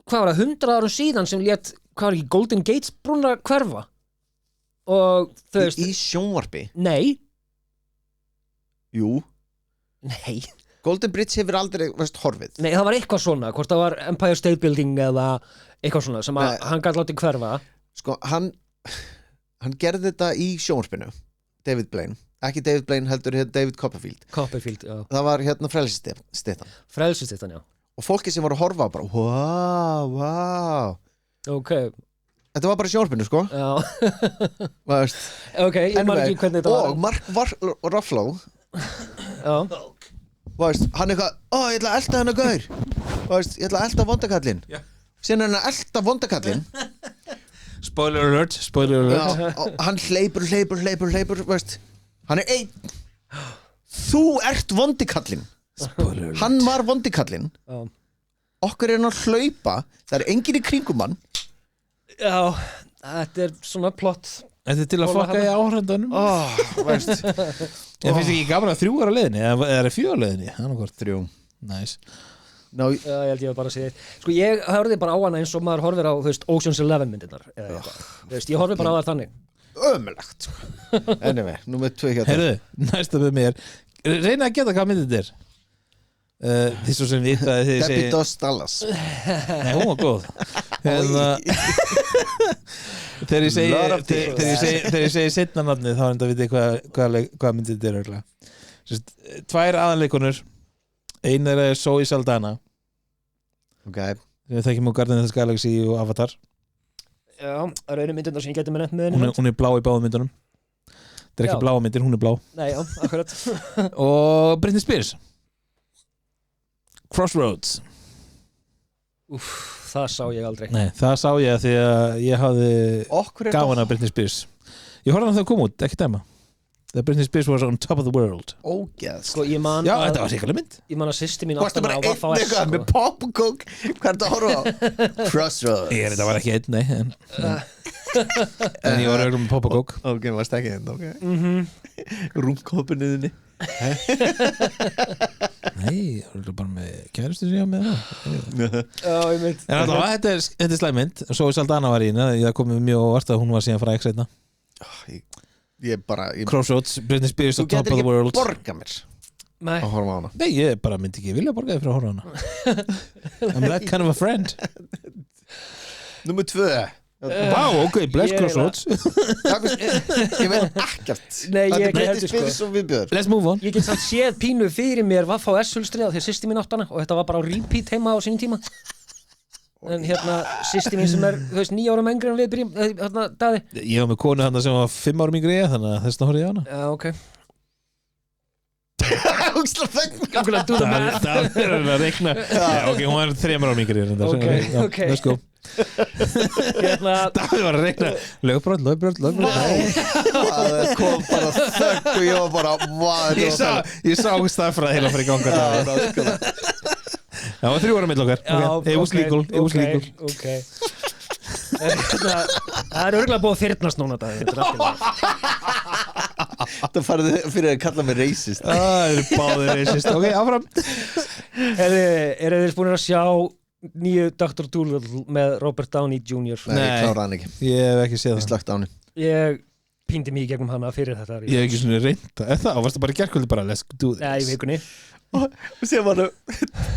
hvað var það, 100 árum síðan sem lét, hvað var ekki, Golden Gates brúna hverfa og þú veist í sjónvarpi nei, jú nei, Golden Bridge hefur aldrei veist, horfið nei, það var eitthvað svona hvort það var Empire State Building eða eitthvað svona sem að Nei. hann gæti látið hverfa sko hann gerði þetta í sjónvarpinu David Blaine, ekki David Blaine heldur David Copperfield Copperfield, já, það var hérna frelsistittan frelsist þetta, já og fólki sem voru að horfa á bara wow ok, þetta var bara í sjónvarpinu sko já veist. ok, ég man Anyway, ekki hvernig þetta og Mark Ruffalo já, veist, hann eitthvað, ég ætla að elta hennar gaur veist, ég ætla að elta vondakallinn síðan hann að elta vondakallinn Spoiler alert og hann hleypur veist, hann er einn þú ert vondikallinn hann var vondikallinn já. okkur er hann að hlaupa það er enginn í kringum hann Já, þetta er svona plott Þetta er til að fokka í áhrindunum veist, Ég finnst ekki gaman að 3 ára leiðinni eða er það 4 ára leiðinni? Annarkvort 3 Nice Ná, Já, ég held ég að bara segja Sko, ég horfði bara á hana eins og maður horfir á, þú veist, Ocean's 11 myndirnar eða eitthvað. Þú veist, ég horfði bara á það þannig ömulegt anyway, númer 2 hérna Heyrðu, næsta með mér Reyna að geta hvað myndið þetta er Því svo sem við Debbie Does Dallas Nei, hún var góð Þegar ég segi seinna nafnið þá er þetta að viti hvað myndið þetta er örugglega. 2 aðanleikonur ein er Zoe Saldana ok, við þekkjum á Guardians of the Galaxy og Avatar Já, það eru einu myndirnar sem ég geti með nefnt með henni hún er blá í báðum myndunum Það er ekki Já. bláa myndir, hún er blá Nei, já, akkurat Og Britney Spears Crossroads Það sá ég aldrei Nei, það sá ég því að ég hafði Okkur gaman af Britney Spears Ég horfði hann þegar kom út, ekki dæma Þegar Britney Spears was on top of the world ógeðs Sko, ég man Já, að þetta var sérkvæmlega mynd Ég man að sýsti mín Varstu átti bara hana á einn Vaffa S eitthvað með pop og kók Hvað er þetta að horfa á? Crossroads Þetta var ekki einn, nei En ég var auðvitað með pop og kók Ok, varst ekki einn, ok Rúmkópunniðinni Nei, ég var bara með kærustu sem ég var með það Já, ég mynd En alltaf, þetta er slæm mynd Svo Saldana var í henni, ég kom mjög óvart að hún var síðan fræg seinna Ég bara Crossroads, Britney Spears Þú on top getur of the ekki world borga mér Nei, að horfa á hana Nei, ég bara myndi ekki vilja borga þig fyrir að horfa á hana I'm that kind of a friend Númer 2 Wow, ok, bless Ég er Crossroads Ég veit ekkert Nei, ég Þetta er ekki Britney heldur, Spears sko. og viðbjöður Let's move on ég get samt séð pínu fyrir mér Vaffa S-hulstrið þegar sýsti mín átti hana og þetta var bara á repeat heima á sínum tíma En hérna, sýsti mín sem er, þú veist, 9 árum engri en við byrjum, hérna, Daði Ég var með konu hann sem var 5 árum yngri ég þannig að þess að horfði ég á hana Já, ok Úksla þegn I'm gonna do the math Það er að reikna Já, ok, hún var 3 árum yngri Ok, ok. Let's go Hérna, Það var að reikna Lögbrot Það kom bara þögg og ég var bara Ég sá staðfræði heila fyrir ganga Það var 3 ára mill okkar It was legal Ok Það er örgulega búið að þyrnast núna Daði Þetta er allt í lagi. Það farið fyrir að kalla mig racist Það eru báðir racist Ok, áfram Eru þið búin að sjá nýju Dr. Dolittle með Robert Downey Jr. Nei, ég Nei. klára hann ekki Ég hef ekki séð Ég það slögt á hann Ég píndi mig í gegnum hana fyrir þetta Ég hef ekki svona reynda Er það? Og varstu bara í gerkvöldi bara Let's do Nei, í this vikunni Og sem var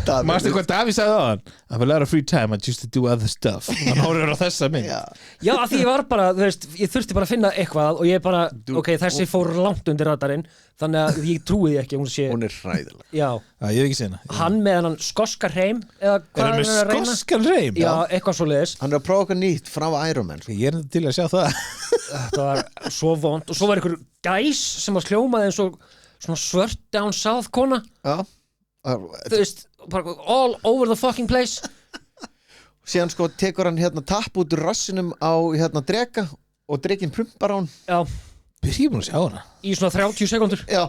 það Mástu hvað Daví sagði á hann? I have a lot of free time I choose to do other stuff Hann horfður á þessa mynd Já, Já, af því ég var bara, þú veist, ég þurfti bara að finna eitthvað og ég bara, ok, þessi fór langt undir radarinn þannig að ég trúi því ekki að hún sé hún er hræðileg Já, Ég hef ekki séð hana hann með hann skoska hreim eða Er hvað hann er með að reyna? skoskan reym? Já, eitthvað svo leiðis Hann er að prófa okkar nýtt frá Iron Man sko. Ég er enda til að sjá það Þetta var svo vond og svo var einhver gæs sem var hljómaði eins og svona svört down south kona Já þú veist, bara all over the fucking place Síðan sko tekur hann hérna tapp út úr rassinum á hérna dreka og drekinn prumpar á hann Já, Byrst ég búin að sjá hana? í svona 30 sekundur Já,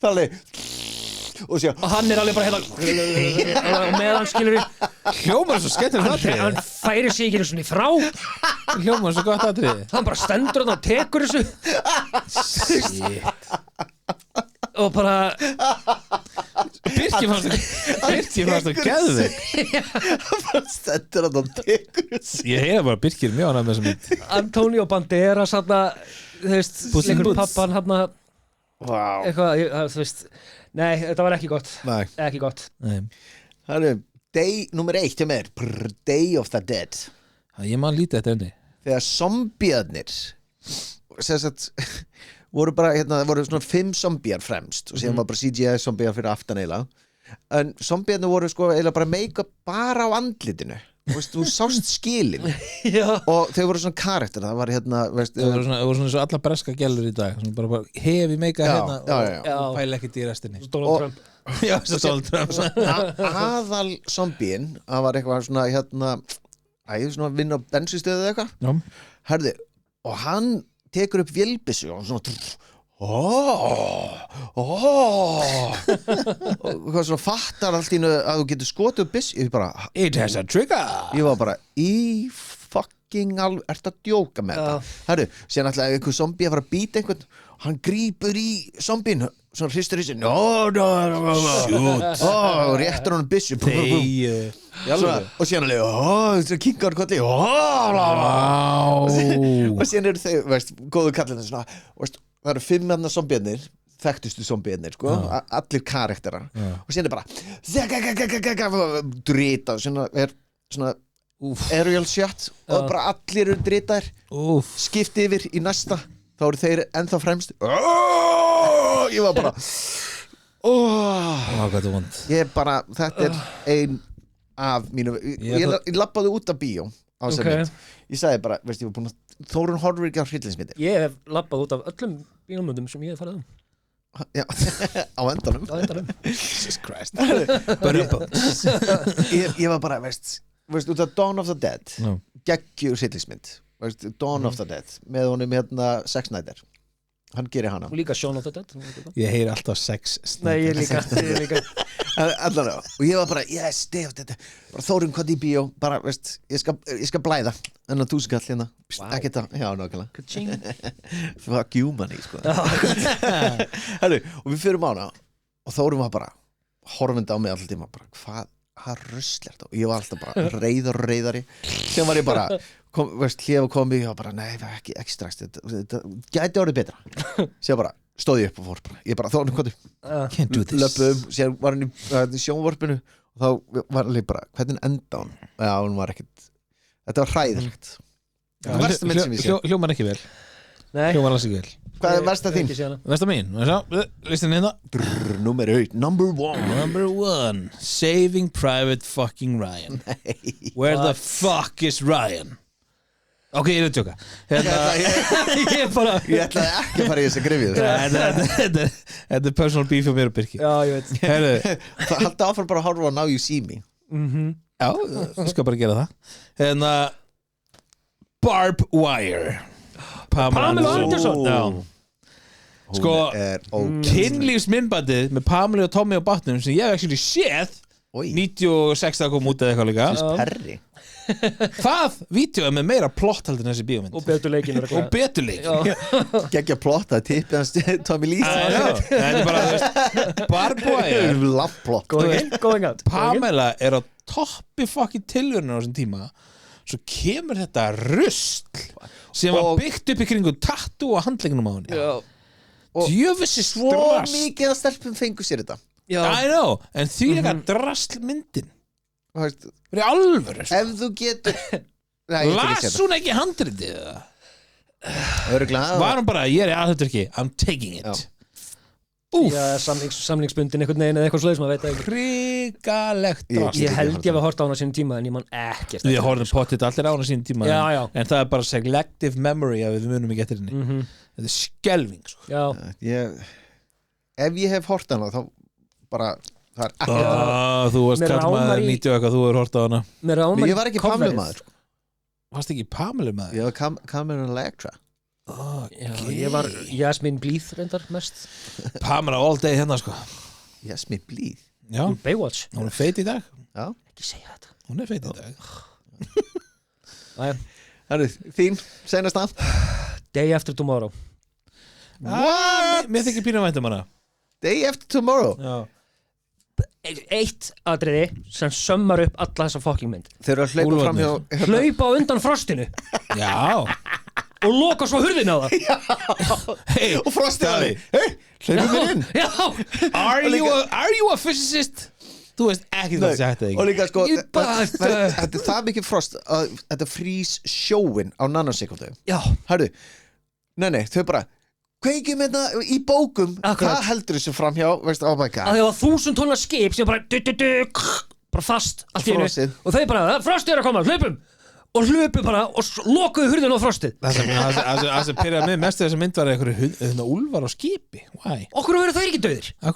þannig og síðan og hann er alveg bara hérna og meðan skilur Hljómar er svo skemmtilegt atriði hann færi sig ekki einu svona frá Hljómar er svo gott atriði hann bara stendur hann og tekur þessu Shit og bara Birki fannst það geðvig stendur hann og tekur þessu Ég heyra bara Birki er mjög annað með þessum mynd Antonio Banderas hann þú veist, Puss in leikur Boots. pappan hann Vá eitthvað, þú veist nei, þetta var ekki gott Nei ekki gott Nei. Það er day nummer 1 hjá mér Day of the Dead Ég man lítið þetta unni Þegar zombiarnir sem sagt voru bara, hérna, það voru svona 5 zombiar fremst og síðan var bara CGI zombiar fyrir aftan eiginlega en zombiarnir voru sko eiginlega bara make-up bara á andlitinu þú sást skilin já, og þau voru svona karakter það var hérna veist, Það voru svona eins og alla breska gælur í dag Svona bara hefi meika Já, hérna já. Já. og pæla ekkert í restinni Donald Og- Trump Já, svo Donald Trump aðal zombíin það var eitthvað svona hérna svona vinn á bensinstöðu eða eitthvað Já. herði, og hann tekur upp vélbissu og hann svona og hvað svona fattar allt í einu að þú getur skotið upp byssu ég It has a trigger var bara í fucking alveg, ertu að djóka með þetta herru, síðan ætlaði einhver zombi að fara að býta einhvern og hann grípur í zombín svona hristur í sig og réttur hann byssu og síðan alveg kingar kolli og síðan eru þau, veist, góðu kallin svona, veist, það eru 5 annar zombiarnir þekktustu zombiarnir, sko, allir karakterar og síðan er bara drita og síðan er svona aerial shot og bara allir eru dritaðir skipti yfir í næsta þá eru þeir ennþá fremst ég var bara Hvað er vond ég bara, þetta er ein af mínu ég labbaði út af bíó á þessari Ok. mynd. Ég sagði bara, veist, ég var búin að Þórun horfir ekki á hryllingsmyndir. Ég hef labbað út af öllum bíómyndum sem ég hef farið Já, á endanum. á endanum Jesus Christ Ég var bara, veist, út af Dawn of the Dead, Já. geggjur hryllingsmynd, veist, Dawn of the Dead, með honum Zack Snyder. Hann gerir hana. og líka Shaun of the Dead Ég heyri alltaf sex Nei, ég líka Allavega, og ég var bara, yes, Day of the Dead, bara Þórun hvað í bíó, bara, veist, ég skal blæða, en að þú skall hérna, Vá. ekki það, já, nákvæmlega. Ka-ching. Fuck you money, sko. Herru, og við fyrir hana og Þórun var bara horfandi á mig alltaf tíma, bara hvað rusl er þetta, og ég var alltaf bara reyðari sem var ég bara hlef og komi, ég var bara, nei, ekki strax þetta gæti orðið betra sér bara, stóð ég upp og fór bara ég bara, Þórun, hvað Can't do this löpum, sér var hann í sjónvarpinu og þá var hann bara, hvernig enda hún já, hún var ekkert, þetta var hræðilegt það var versta mynd sem ég sé Hljómar ekki vel Nei, Hljómar alls ekki vel hvað er versta þín? Ekki sé hana. Vesta mín, listin hérna Númer 8, number 1 Number 1 Saving Private fucking Ryan Where the fuck is Ryan? Ok, ég er að tjóka Ég er bara ég ætlaði ekki að fara í þess að grifið Þetta er personal beef hjá mér og Birki Já, ég veit Herru, það haldi áfram bara að horfa á Now You See Me já, ég skal bara gera það Hérna Barb Wire Pamela Anderson. Já. Hún Sko, er kynlífsmyndbandið með Pamela og Tommy og Batnum sem ég hef actually séð Oj, 96 að koma út eða eitthvað líka perri Það vídeo er með meira plott heldur en þessi bíómynd Og betur leikinn og betur leik geggja plotta, tippið hans Tommy Lee Það er bara, þú veist, Barb Wire Lampplott Going out Pamela er á toppi fucking tilvörinu á þessum tíma svo kemur þetta rusl sem var Og- byggt upp í kringu tattoo á handlegginum á henni Já, Og- djöfissi Svo strast mikið að stelpum fengu sér þetta já. I know, en því líka drasl myndin Þú veist, verið alvöru sko. ef þú getur Nei, ég ætla ekki að las hún ekki handritið eða? segja Örugglega. var hún bara, ég er aðhundur ekki I'm taking it Já. Úf, Já, samlingsbundin einhvern veginn eða eitthvað svoleiðis, maður veit það ekki hrigalegt drasl Ég held ég hef hort á hana sínum tíma en ég man ekkert Við horfum pottit allir á hana sín tíma Já, já. en það er bara selective memory að við munum ekki eftir henni Þetta er skelving sko. Já, Ef ég hef hort hana þá bara það er ekki Þú varst Mér kallmaður rámar í- 90 og eitthvað, þú hefur hort á hana mér rámar Ég var ekki Pamela maður Varst ekki Pamela maður? Ég var Cameron Electra Já, ég var Jasmine Bleeth reyndar mest Pamela all day hérna sko Jasmine Bleeth Já, Baywatch, hún er feit í dag Já. ekki segja þetta Hún er feit í dag Æja, Herru, þín, seinasta Day After Tomorrow Mér þykir pínum væntum hana Day After Tomorrow Já. Eitt atriði sem sömmar upp alla þessa fucking mynd Þeir eru að hlaupa Úlfarnir. fram hjá Hlaupa á undan frostinu Já. og loka svo hurðin á það Hey, Og frostið að því Hei, hlaupa mér inn Já, are you a physicist? Þú veist ekki hvað það sagt Og ekki líka sko Ég bara- Þetta er það mikið frost að þetta frýs sjóin á nanosekundu já, Hörðu, nei, þau bara kveikjum hérna í bókum Akkurat. Hvað heldur þessu framhjá, veist, oh my að god því að 1000 tonna skip sem bara bara fast allt í einu Frostið. og þau bara, frostið er að koma, hlaupum og hlupum bara og lokuðu hurðin á frostið Það sem pyrraði mig mest þess að mynd var einhverju úlfar á skipi Why? okkur verður þeir ekki döðir Hvað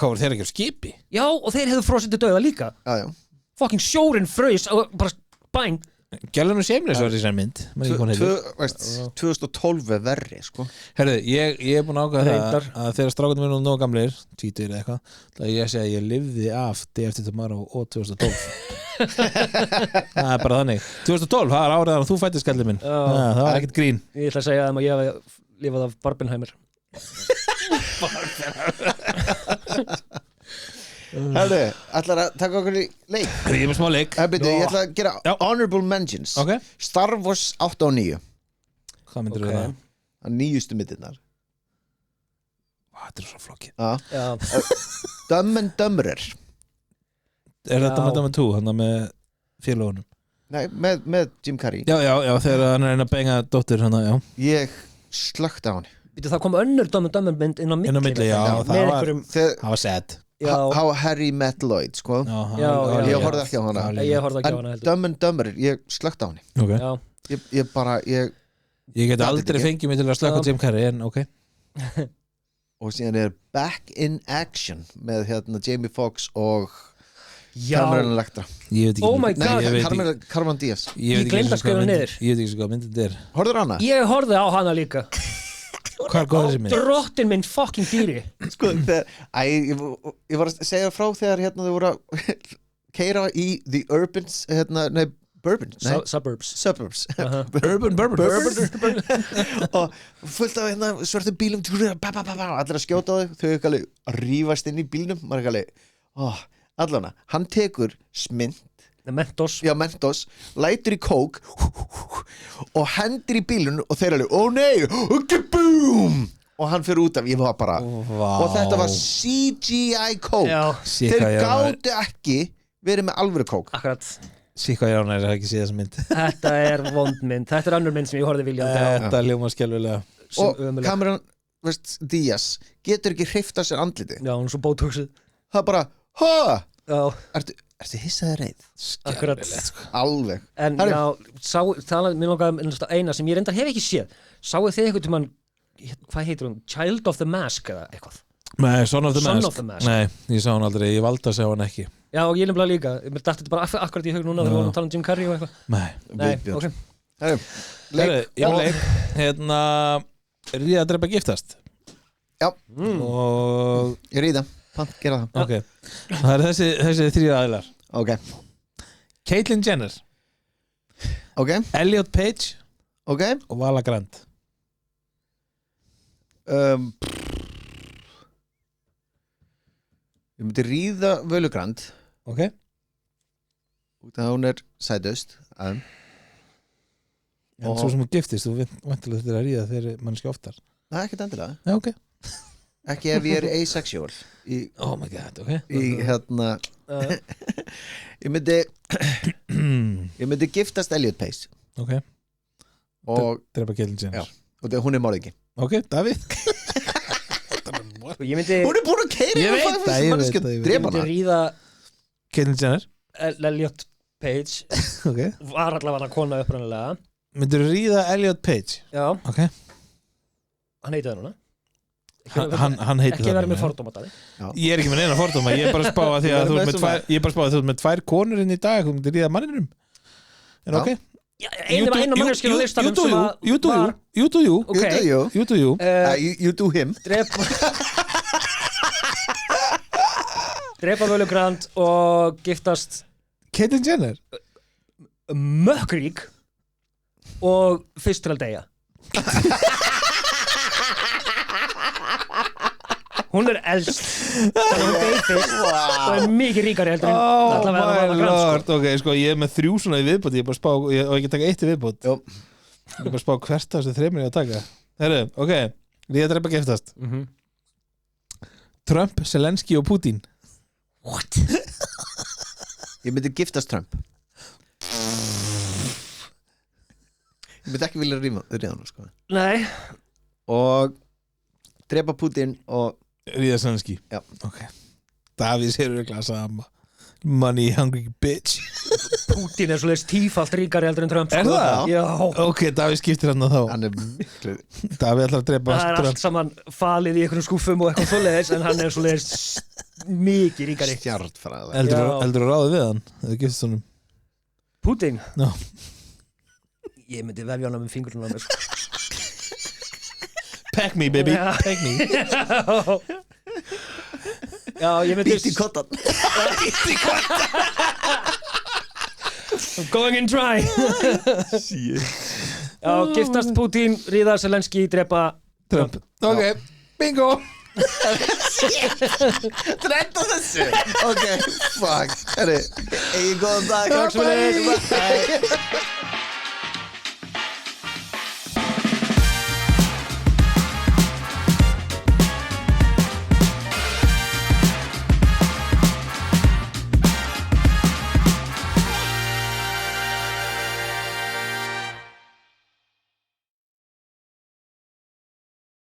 voru þeir ekki á skipi? já, og þeir hefðu frostið til döða líka Já, já fucking sjórin fröys og bara bæn Gjallun og Shameless var þessari mynd Man ekki hvað hún heitir. Veist, 2012 er verri, sko Herðu, ég er búin að ákvæða Reyndar. það að þegar strákunum verður nóg gamlir, tvítur eða eitthvað, það ég segi að ég lifði af Day After Tomorrow og 2012 Það er bara þannig 2012, það er áriðan að þú fættist skallið minn það var ekkert grín ég ætla að segja að ég hef lifað af Barbenheimer Herðu, ætlar að taka okkur í leik Ég er með smá leik Byrju, ég ætla að gera Já. honorable mentions Ok. Star Wars 8 og 9 Hvað myndir Ok. það? Það nýjustu myndirnar Þetta er svo flokkið Já. já, Dumb and Dumberer Er þetta Já. með Dama 2, hann með félagunum? Nei, með Jim Carrey Já, þegar hann er að reyna að benga dóttir hann, já Ég slökkt á hann Býtu, það kom önnur dömur mynd inn á milli Inn á milli, já, með það var- einhverjum Þegar Það var sad How Harry Met Lloyd sko. Ég horfði ekki á hana Ég horfði ekki á hana En Dumb and Dumber, ég slökkt á henni okay. Ég get aldrei fengið mig til að slökka Jim Carrey en ok Og síðan Back in Action með Jamie Foxx og Cameron Electra Oh my god Cameron Diaz Ég gleymd að skrifa niður Ég veit ekki svo hvað myndin þetta er Horfður hana? Ég horfði á hana líka Hvað er góð þessi mynd? Drottin minn fucking dýri Sko, ég var að segja frá þegar þau voru að keira í The Urbans Suburbs Urban og fullt af svörtum bílum allir að skjóta á þau ekki alveg að rífast inn í bílnum maður ekki alveg allavega, hann tekur smint Mentos lætur í kók og hendur í bílun og þeir alveg, nei boom og hann fyrir út af, ég var bara og þetta var CGI kók þeir gátu ekki verið með alvöru kók Akkurat Sikka ég ánægir að ekki sé þessa mynd Þetta er vond mynd, þetta er önnur mynd sem ég horfði viljandi á Þetta hljóma skelvilega og Cameron Diaz getur ekki hreyft af sér andliti Já, hún er svo bótóksið það er bara, ertu hissaði reið? Akkurat Alveg En mér langaði eina sem ég reyndar hef ekki séð Sáu þið einhvern tímann, hvað heitir hún? Child of the Mask eða eitthvað Nei, Son of the Mask Nei, ég sá hann aldrei, ég valdi að sjá hann ekki Já, og ég nefnilega líka Mér dætti þetta bara akkurat í hug núna þegar við vorum að tala um Jim Carrey og eitthvað Nei, ok Leik Ríða að drepa giftast Já Og Ég ríða, gera það okay. Það er þessi þrjú aðilar Ok Caitlyn Jenner Ok Elliot Page Ok Og Vala Grant Ég myndi ríða Völu Grant Ok út af að hún sætust En svo sem hún giftist þú vantilega þetta að ríða þegar mannski oftar Nei, ekkert endilega Já, ok Ekki ef ég asexual Oh my god, ok Ég myndi giftast Elliot Page Ok Og drepa Caitlyn Jenner og hún morðingi Ok, Davíð Hún er búin að keira Ég veit það Ég myndi ríða Caitlyn Jenner Elliot Page okay. Var allavega hann kona upprænilega Myndur þú ríða Elliot Page? Já okay. Hann heiti það núna Hann heiti það Ekki verið með fordóma Daði Ég er ekki með neina fordóma Ég er bara að spá að því að þú ert með tvær konur inn í dag Þú myndir ríða manninum En ok Einu manneskjur á listanum sem að You do you You do him Drepa Völu Grant og giftast Caitlyn Jenner Mökkrík og fyrst til að deyja Hún er elst þannig hún deyð fyrst og er mikið ríkari heldur en allavega Vala Grant Ok, sko, ég er með 3 svona í viðbót Ég er bara að spá, og ekki taka 1 í viðbót Ég er bara að spá hvert af þessu 3 ég að taka Herru, ok, við að drepa giftast Trump, Zelensky og Putin What? Ég myndi giftast Trump Ég myndi ekki vilja ríða hann sko. Nei Og drepa Putin og ríða Zelensky Já Ok Davíð sér örugglega sama Money hungry bitch Putin er svoleiðis tífalt ríkari heldur en Trump Er það? Já Ok, Davíð skiptir hann þá Hann er miklu Davíð ætlar að drepa Það er allt saman falið í einhverjum skúfum og eitthvað svoleiðis en hann er svoleiðis mikið ríkari Stjartfræða Heldur þú ráðið við hann? Eða giftist honum? Putin? Já Ég myndi vefja hana með fingurinn á mér Peck me baby, peck me Já, ég myndi Bít í kottan I'm going in dry Já, giftast Putin, ríða Zelensky, drepa Trump Ok, bingo Trenda þessu Ok, fuck Herri, eigin góðan dag Takk svo leiðis